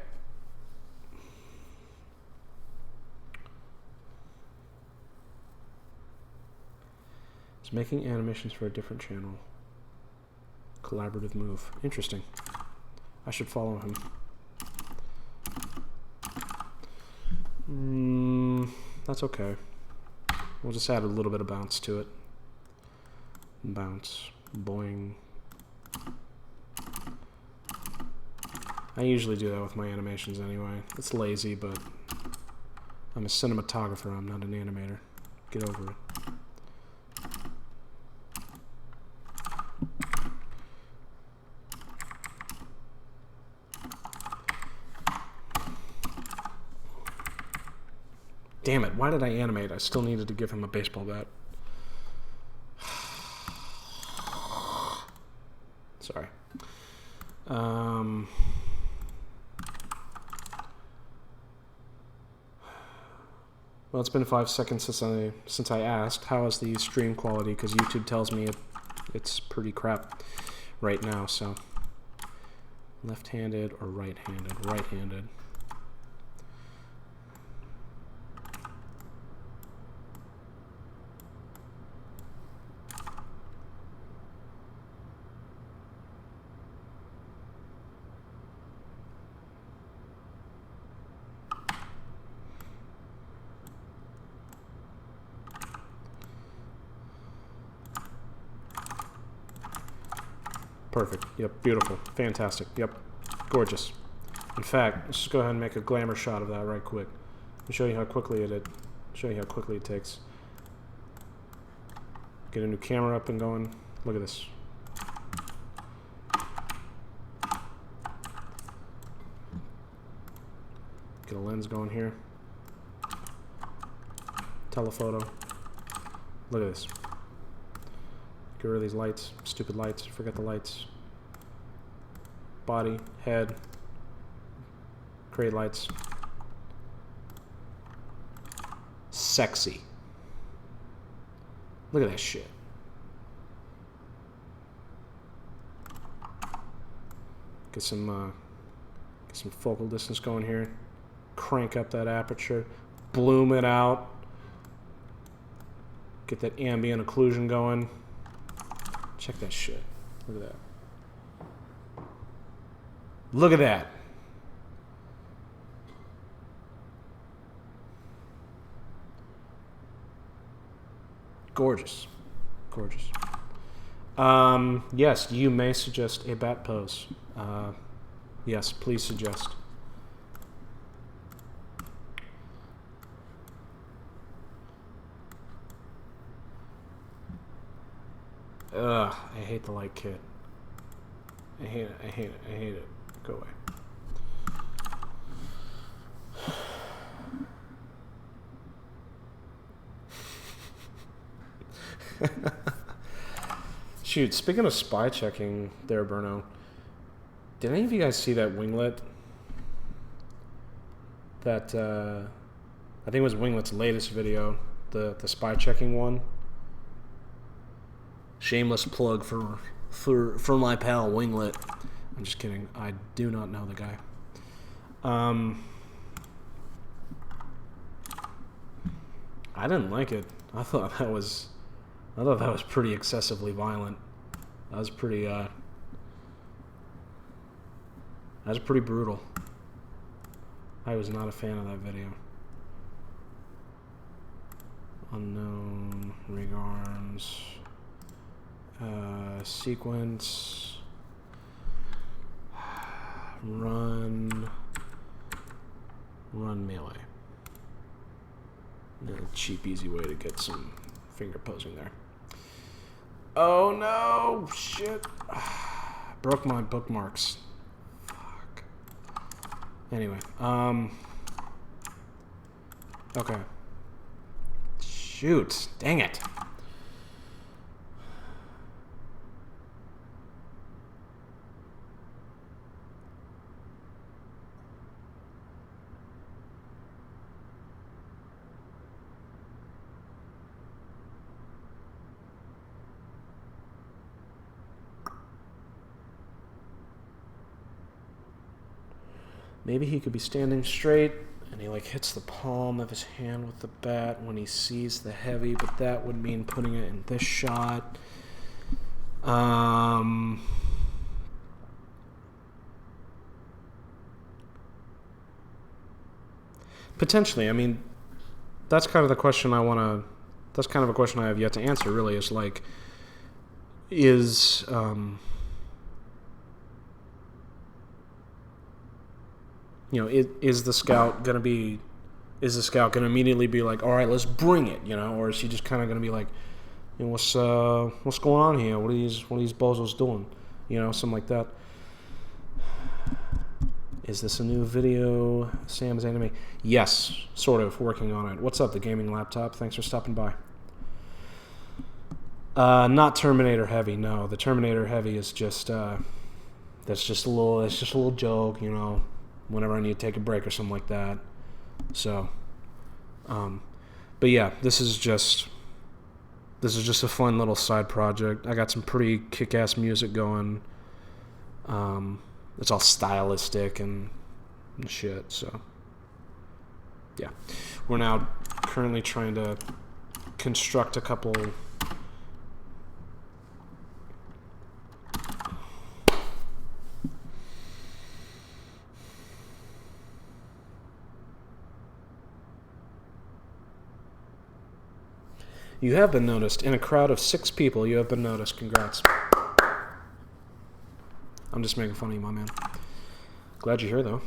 [SPEAKER 1] He's making animations for a different channel. Collaborative move. Interesting. I should follow him. That's okay. We'll just add a little bit of bounce to it. Bounce. Boing. I usually do that with my animations anyway. It's lazy, but I'm a cinematographer. I'm not an animator. Get over it. Damn it, why did I animate? I still needed to give him a baseball bat. Sorry. Well, it's been 5 seconds since I asked, how is the stream quality? Because YouTube tells me it's pretty crap right now, so... Left-handed or right-handed? Right-handed. Perfect. Yep. Beautiful. Fantastic. Yep. Gorgeous. In fact, let's just go ahead and make a glamour shot of that right quick. Let me show you how quickly it takes. Get a new camera up and going. Look at this. Get a lens going here. Telephoto. Look at this. Get rid of these lights. Stupid lights. Forget the lights. Body, head. Create lights. Sexy. Look at that shit. Get some focal distance going here. Crank up that aperture. Bloom it out. Get that ambient occlusion going. Check that shit. Look at that. Look at that. Gorgeous. Gorgeous. Yes, you may suggest a bat pose. Yes, please suggest. Ugh, I hate the light kit. I hate it, I hate it, I hate it. Go away. Shoot, speaking of spy checking there, Bruno, did any of you guys see that Winglet? That, I think it was Winglet's latest video, the spy checking one. Shameless plug for my pal Winglet. I'm just kidding. I do not know the guy. I didn't like it. I thought that was pretty excessively violent. That was pretty brutal. I was not a fan of that video. Unknown regards. Sequence. Run melee. A cheap, easy way to get some finger posing there. Oh no! Shit! Broke my bookmarks. Fuck. Anyway, okay. Shoot! Dang it! Maybe he could be standing straight and he like hits the palm of his hand with the bat when he sees the heavy, but that would mean putting it in this shot. Potentially. I mean, that's kind of the question that's kind of a question I have yet to answer, really, is like, is the scout going to immediately be like, all right, let's bring it, or is he just kind of going to be like, what's going on here? What are these bozos doing? Something like that. Is this a new video, Sam's Anime? Yes, sort of, working on it. What's up, the gaming laptop? Thanks for stopping by. Not Terminator Heavy, no. The Terminator Heavy is just, that's just a little joke, whenever I need to take a break or something like that. So, But yeah, this is just a fun little side project. I got some pretty kick-ass music going. It's all stylistic and shit, so yeah. We're now currently trying to construct a couple You have been noticed. In a crowd of 6 people, you have been noticed. Congrats. I'm just making fun of you, my man. Glad you're here, though.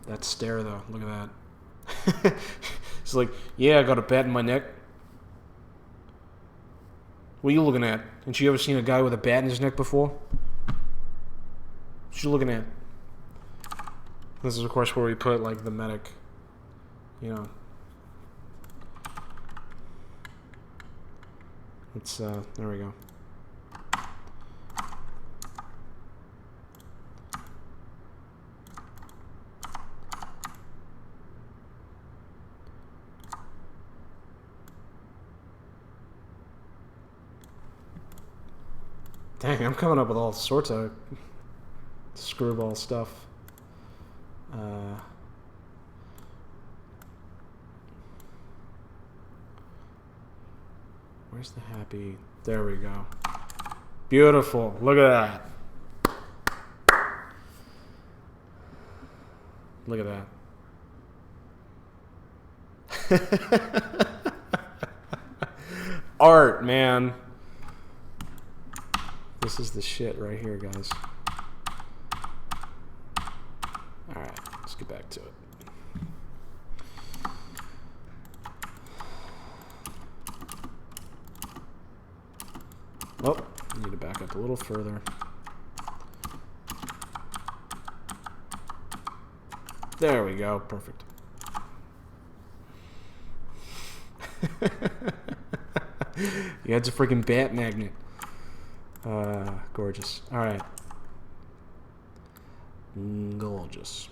[SPEAKER 1] That stare, though. Look at that. It's like, yeah, I got a bat in my neck. What are you looking at? Ain't you ever seen a guy with a bat in his neck before? What you looking at? This is, of course, where we put, like, the medic, you know. It's, there we go. Dang, I'm coming up with all sorts of screwball stuff. Where's the happy? There we go. Beautiful. Look at that. Look at that. Art, man. This is the shit right here, guys. Alright, let's get back to it. Oh, I need to back up a little further. There we go, perfect. Yeah, it's a freaking bat magnet. Gorgeous. Alright. Gorgeous.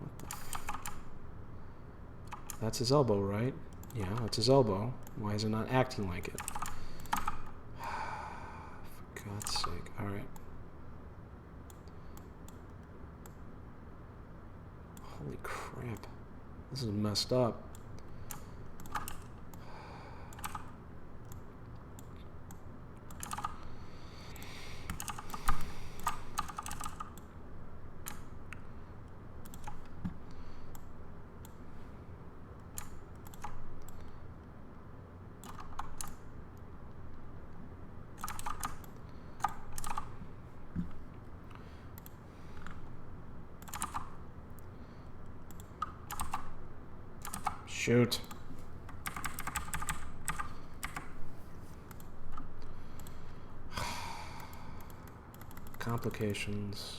[SPEAKER 1] What the That's his elbow, right? Yeah, that's his elbow. Why is it not acting like it? For God's sake. Alright. Holy crap. This is messed up. Shoot. Complications.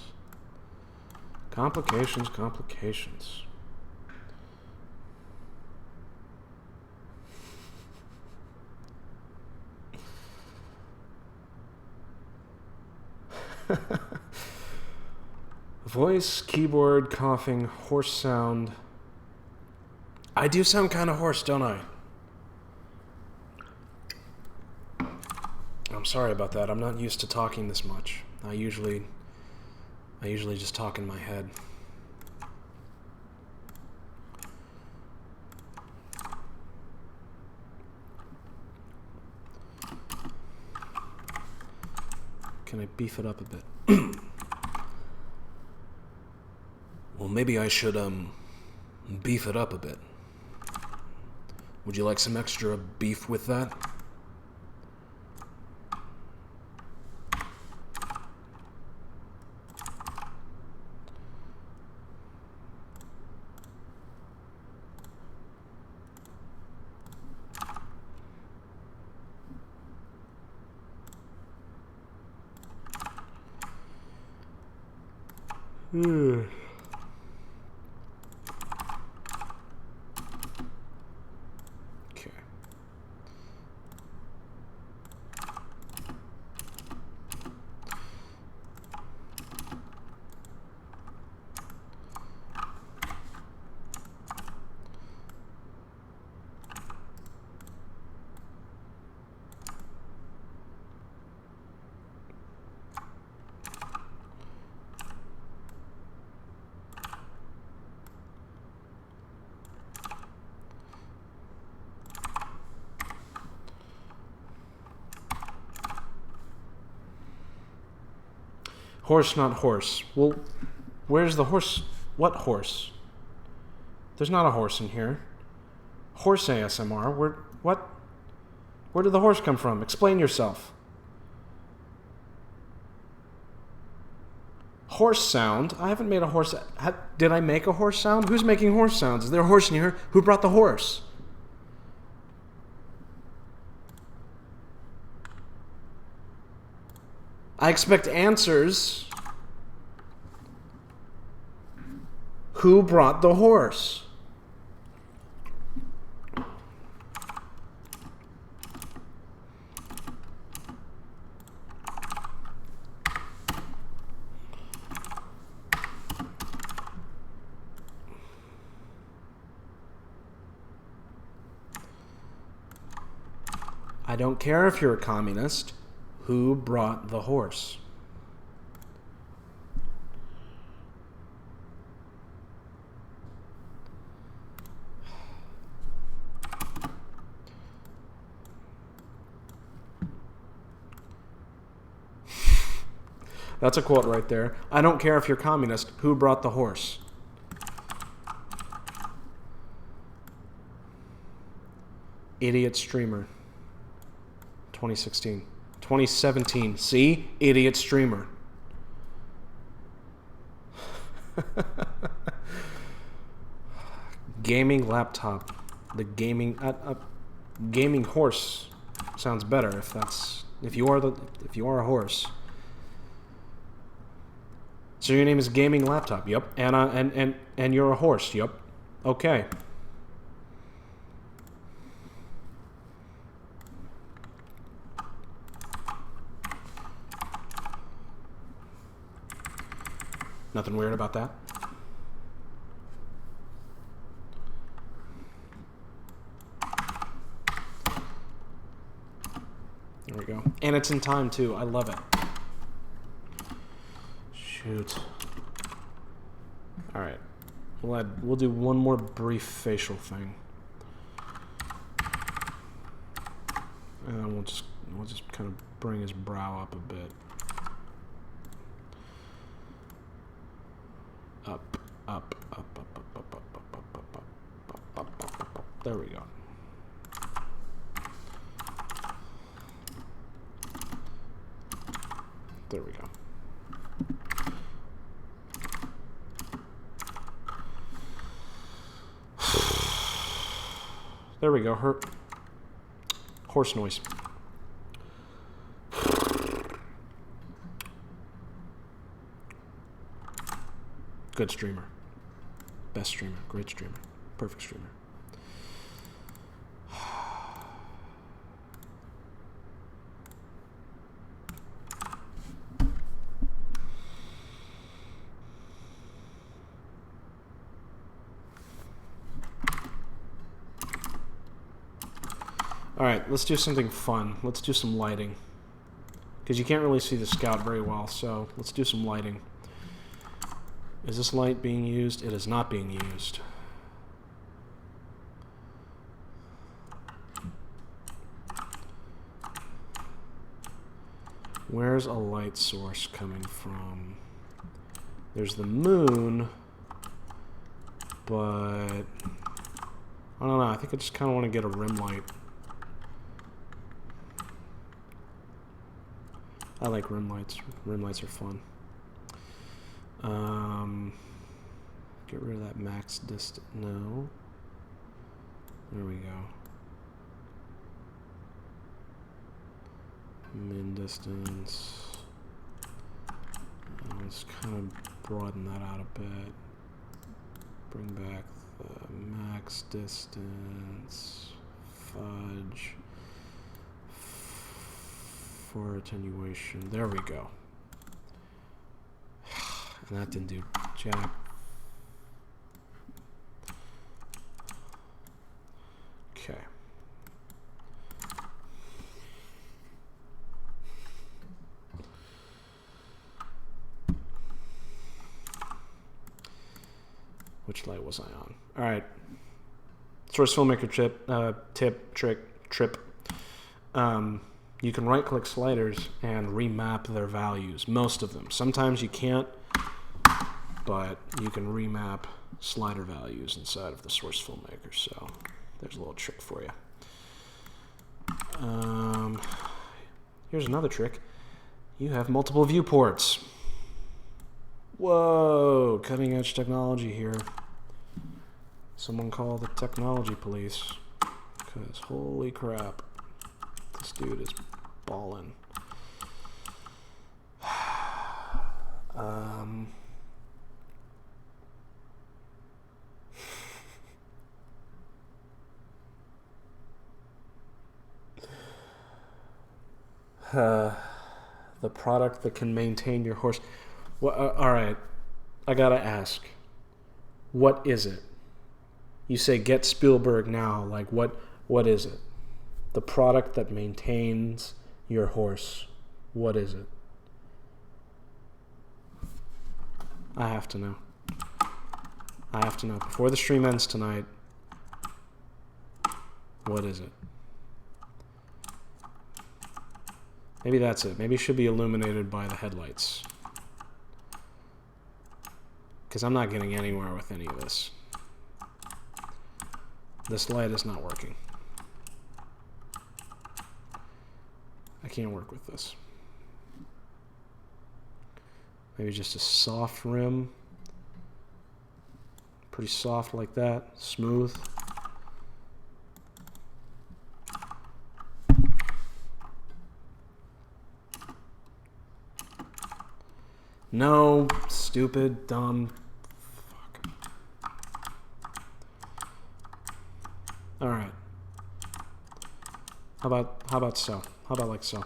[SPEAKER 1] Complications, complications. Voice, keyboard, coughing, hoarse sound. I do sound kind of hoarse, don't I? I'm sorry about that. I'm not used to talking this much. I usually just talk in my head. Can I beef it up a bit? Well, maybe I should beef it up a bit. Would you like some extra beef with that? Horse, not horse. Well, where's the horse? What horse? There's not a horse in here. Horse ASMR. What? Where did the horse come from? Explain yourself. Horse sound? I haven't made a horse... Did I make a horse sound? Who's making horse sounds? Is there a horse in here? Who brought the horse? I expect answers. Who brought the horse? I don't care if you're a communist. Who brought the horse? That's a quote right there. I don't care if you're communist. Who brought the horse? Idiot streamer. 2016. 2017. See? Idiot streamer. Gaming laptop. The gaming gaming horse sounds better if you are a horse. So your name is Gaming Laptop. Yep. And you're a horse. Yep. Okay. Nothing weird about that. There we go. And it's in time too. I love it. Shoot. All right. We'll do one more brief facial thing. And we'll just kind of bring his brow up a bit. Up, up, up, up, up, up, up, up, up, up, up, up, up, up, up. There we go. There we go. There we go. Horse noise. Good streamer. Best streamer. Great streamer. Perfect streamer. Alright, let's do something fun. Let's do some lighting. Because you can't really see the scout very well, so let's do some lighting. Is this light being used? It is not being used. Where's a light source coming from? There's the moon, but I don't know. I think I just kind of want to get a rim light. I like rim lights. Rim lights are fun. Get rid of that max distance. No. There we go. Min distance. Let's kind of broaden that out a bit. Bring back the max distance. Fudge. For attenuation. There we go. And that didn't do jack. Okay. Which light was I on? All right. Source filmmaker trip. you can right-click sliders and remap their values, most of them. Sometimes you can't, but you can remap slider values inside of the source filmmaker. So there's a little trick for you. Here's another trick. You have multiple viewports. Whoa, cutting edge technology here. Someone call the technology police, because holy crap, this dude is ballin'. The product that can maintain your horse. Well, all right, I gotta ask, what is it? You say get Spielberg now. Like what is it? The product that maintains your horse. What is it? I have to know. I have to know. Before the stream ends tonight, what is it? Maybe that's it. Maybe it should be illuminated by the headlights. Because I'm not getting anywhere with any of this. This light is not working. I can't work with this. Maybe just a soft rim. Pretty soft like that. Smooth. No, stupid, dumb. Fuck. All right. How about so? How about like so?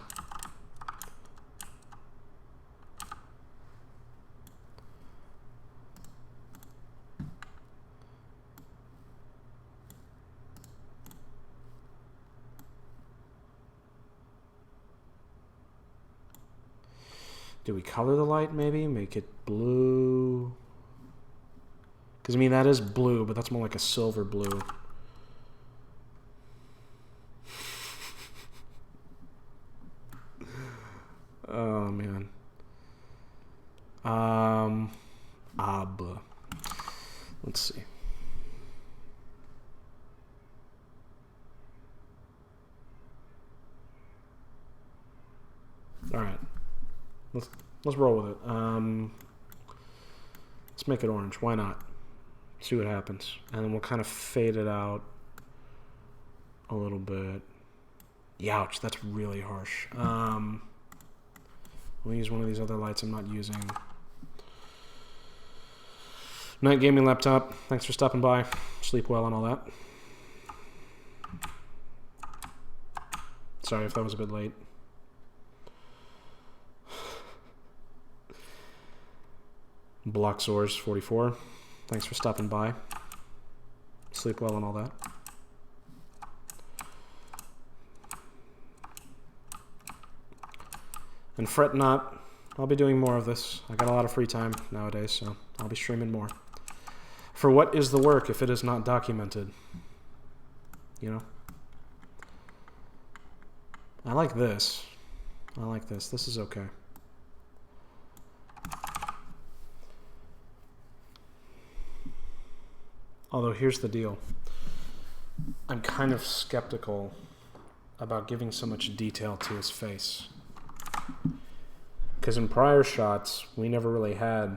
[SPEAKER 1] Do we color the light maybe? Make it blue? Because, I mean, that is blue, but that's more like a silver blue. Oh, man. Let's see. All right. Let's roll with it. Let's make it orange. Why not? See what happens. And then we'll kind of fade it out a little bit. Youch, that's really harsh. We'll use one of these other lights I'm not using. Night gaming laptop. Thanks for stopping by. Sleep well and all that. Sorry if that was a bit late. Blocksaurs 44. Thanks for stopping by. Sleep well and all that. And fret not. I'll be doing more of this. I got a lot of free time nowadays, so I'll be streaming more. For what is the work if it is not documented? You know? I like this. I like this. This is okay. Although here's the deal. I'm kind of skeptical about giving so much detail to his face. Because in prior shots, we never really had...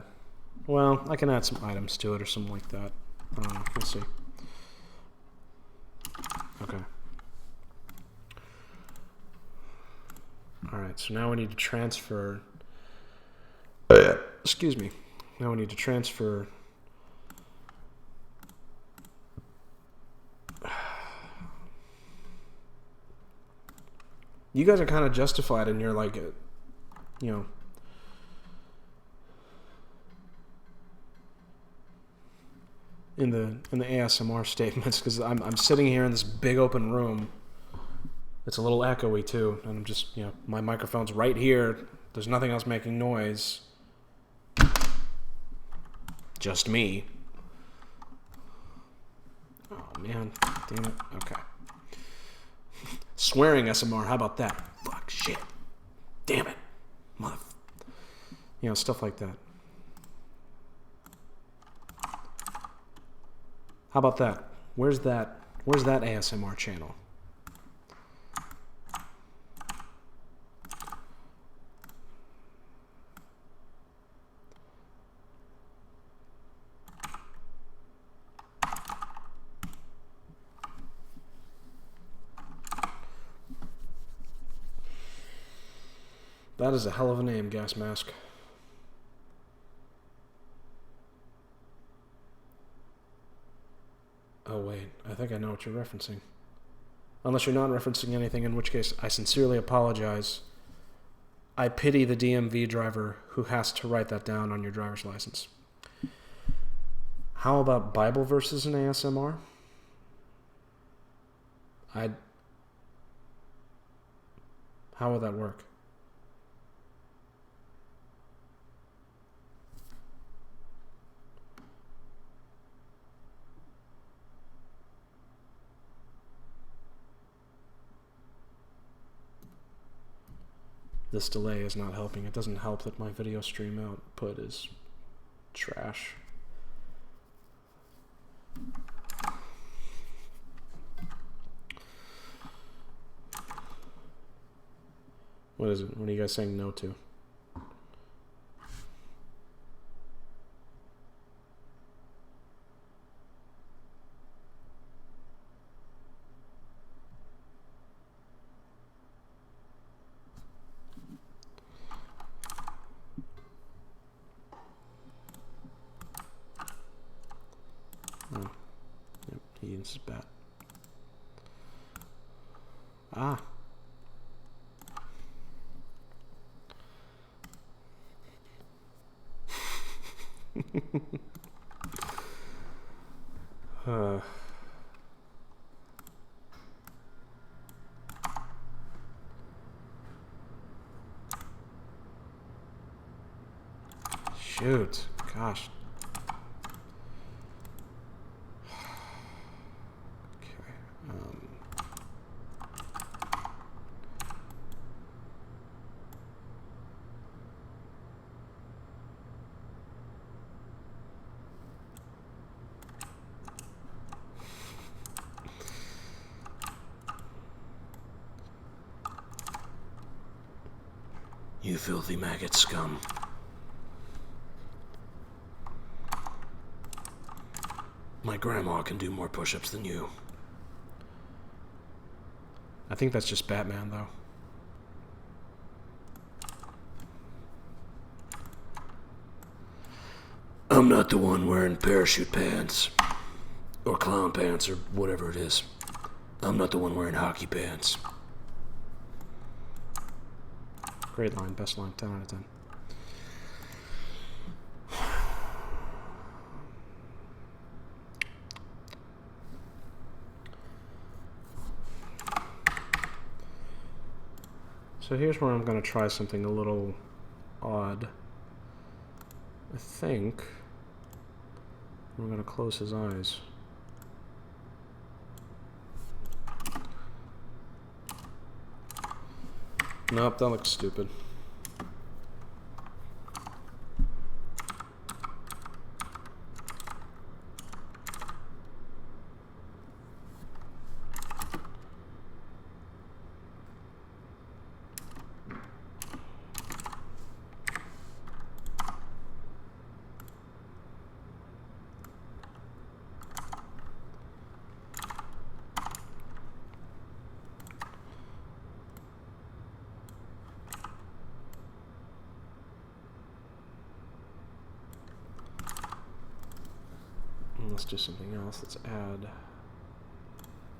[SPEAKER 1] Well, I can add some items to it or something like that. We'll see. Okay. Alright, so now we need to transfer... Excuse me. Now we need to transfer... You guys are kind of justified in your, like, you know... In the ASMR statements, because I'm sitting here in this big open room. It's a little echoey too, and I'm just, you know, my microphone's right here. There's nothing else making noise. Just me. Oh man, damn it. Okay. Swearing SMR, how about that? Fuck. Shit. Damn it. Stuff like that. How about that? Where's that ASMR channel? That is a hell of a name, Gas Mask. Oh wait, I think I know what you're referencing. Unless you're not referencing anything, in which case I sincerely apologize. I pity the DMV driver who has to write that down on your driver's license. How about Bible verses in ASMR? How would that work? This delay is not helping. It doesn't help that my video stream output is trash. What is it? What are you guys saying no to? Oh. Yep, he uses his bat. Ah. Shoot. Gosh. Okay. You filthy maggot scum. My grandma can do more push-ups than you. I think that's just Batman, though. I'm not the one wearing parachute pants. Or clown pants, or whatever it is. I'm not the one wearing hockey pants. Great line, best line, 10 out of 10. So here's where I'm going to try something a little odd. I think I'm going to close his eyes. Nope, that looks stupid. Let's do something else. Let's add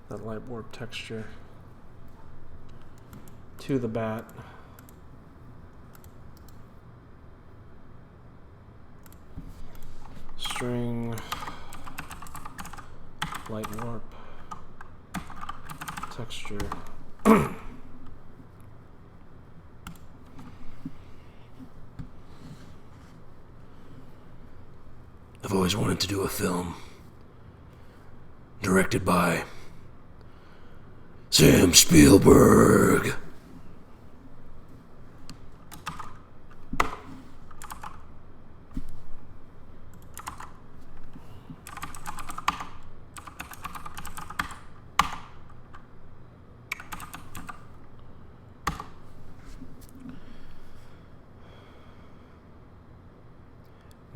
[SPEAKER 1] that light warp texture to the bat. String, light warp, texture. I've always wanted to do a film directed by Sam Spielberg.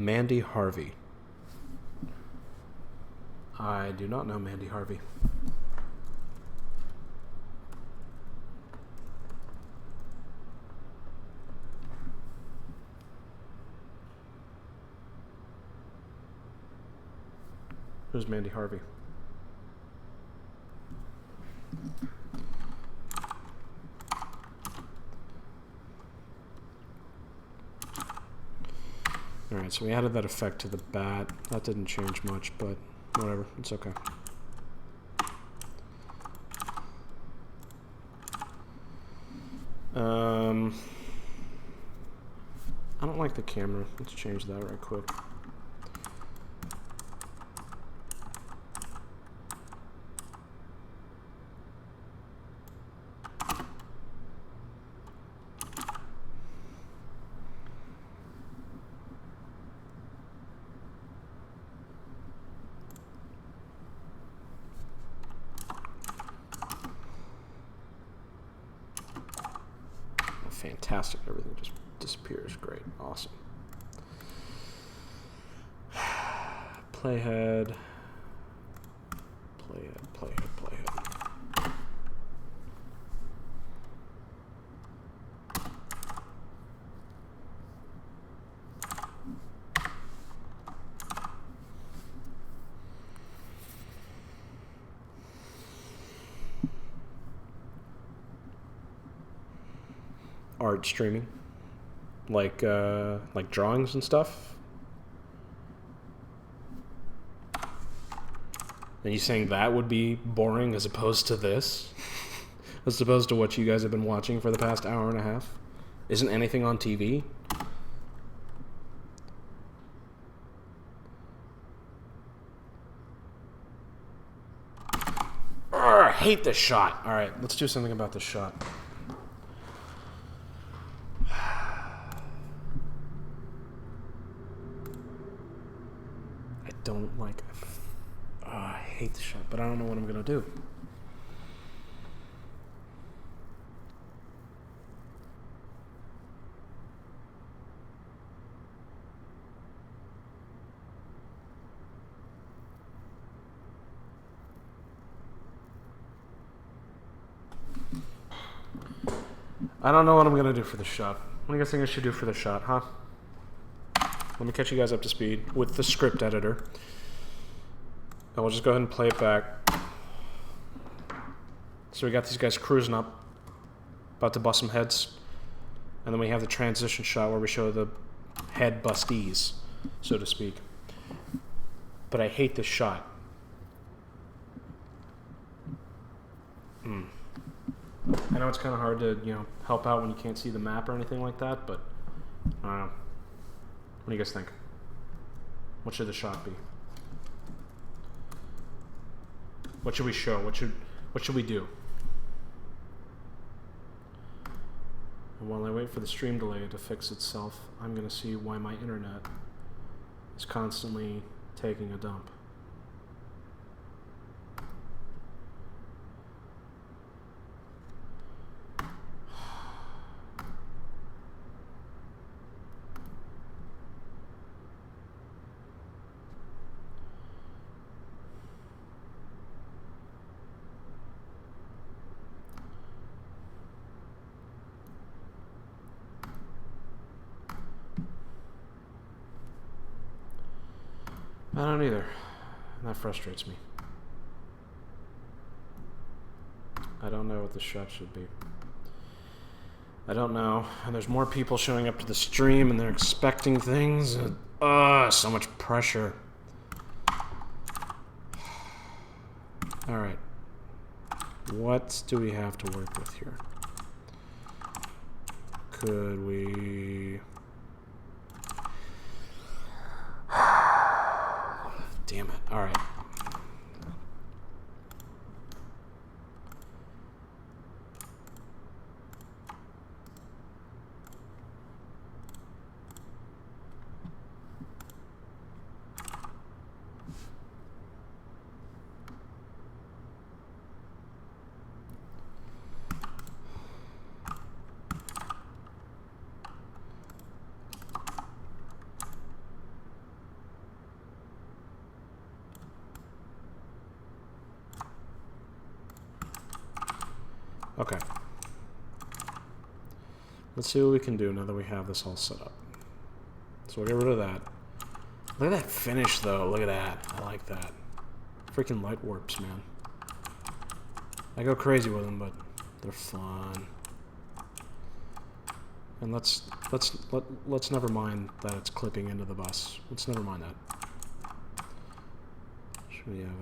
[SPEAKER 1] Mandy Harvey. I do not know Mandy Harvey. Who's Mandy Harvey? Alright, so we added that effect to the bat. That didn't change much, but whatever. It's okay. I don't like the camera. Let's change that right quick. Fantastic. Everything just disappears. Great. Awesome. Playhead. Art streaming, like drawings and stuff. And you saying that would be boring as opposed to this, as opposed to what you guys have been watching for the past hour and a half? Isn't anything on TV? I hate this shot. All right, let's do something about this shot. Don't like I hate the shot, but I don't know what I'm gonna do. I don't know what I'm gonna do for the shot. What do you guys think I should do for the shot, huh? Let me catch you guys up to speed with the script editor. And we'll just go ahead and play it back. So we got these guys cruising up, about to bust some heads. And then we have the transition shot where we show the head bustees, so to speak. But I hate this shot. I know it's kind of hard to, help out when you can't see the map or anything like that, but I don't know. What do you guys think? What should the shot be? What should we show? What should we do? And while I wait for the stream delay to fix itself, I'm going to see why my internet is constantly taking a dump. I don't either. And that frustrates me. I don't know what the shot should be. I don't know. And there's more people showing up to the stream and they're expecting things. And, so much pressure. Alright. What do we have to work with here? Could we... Damn it. All right. Okay. Let's see what we can do now that we have this all set up. So we'll get rid of that. Look at that finish, though. Look at that. I like that. Freaking light warps, man. I go crazy with them, but they're fun. And let's never mind that it's clipping into the bus. Let's never mind that. Should we have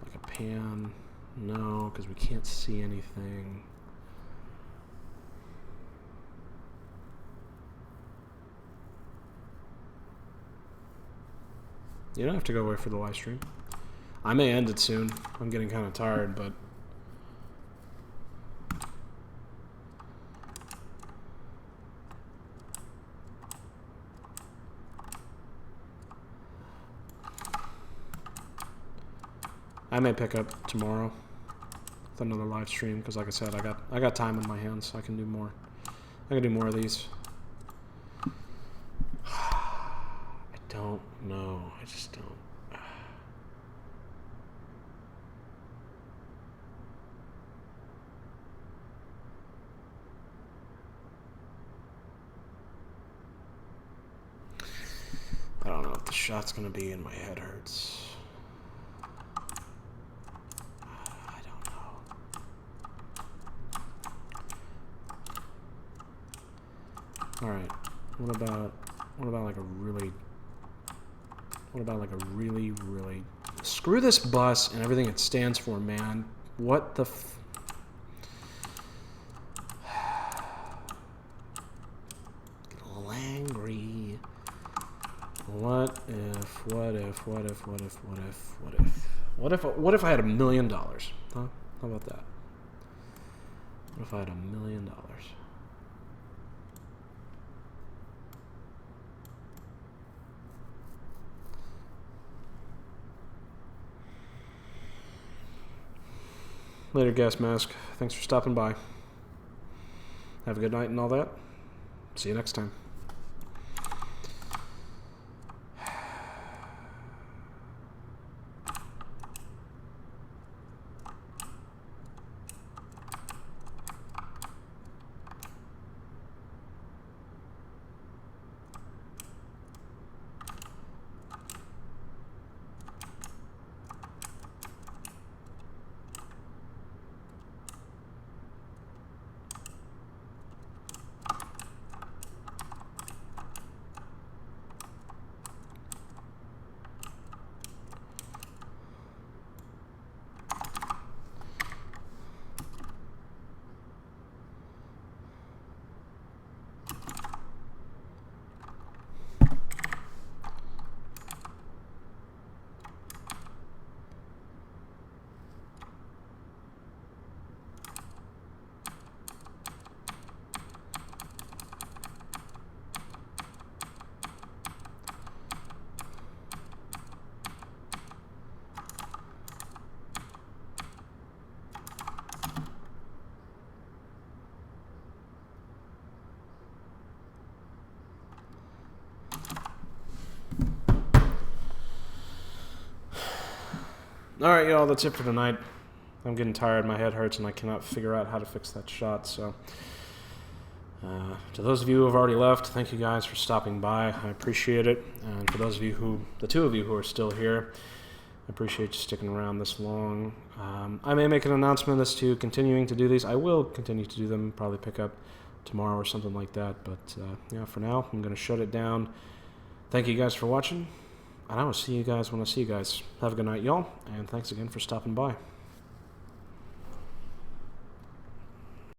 [SPEAKER 1] like a pan? No, because we can't see anything. You don't have to go away for the live stream. I may end it soon. I'm getting kind of tired, but I may pick up tomorrow with another live stream because, like I said, I got time in my hands. I can do more. I can do more of these. I don't know. I just don't. I don't know what the shot's gonna be, and my head hurts. I don't know. All right. What about like a really? What about like a really? Screw this bus and everything it stands for, man. What the? Get a little angry. What if I had $1 million? Huh? How about that? What if I had $1 million? Later, Gas Mask. Thanks for stopping by. Have a good night and all that. See you next time. All right, y'all, that's it for tonight. I'm getting tired, my head hurts, and I cannot figure out how to fix that shot. So, to those of you who have already left, thank you guys for stopping by. I appreciate it. And for those of you the two of you who are still here, I appreciate you sticking around this long. I may make an announcement as to continuing to do these. I will continue to do them, probably pick up tomorrow or something like that. But, yeah, for now, I'm going to shut it down. Thank you guys for watching. And I will see you guys when I see you guys. Have a good night, y'all, and thanks again for stopping by.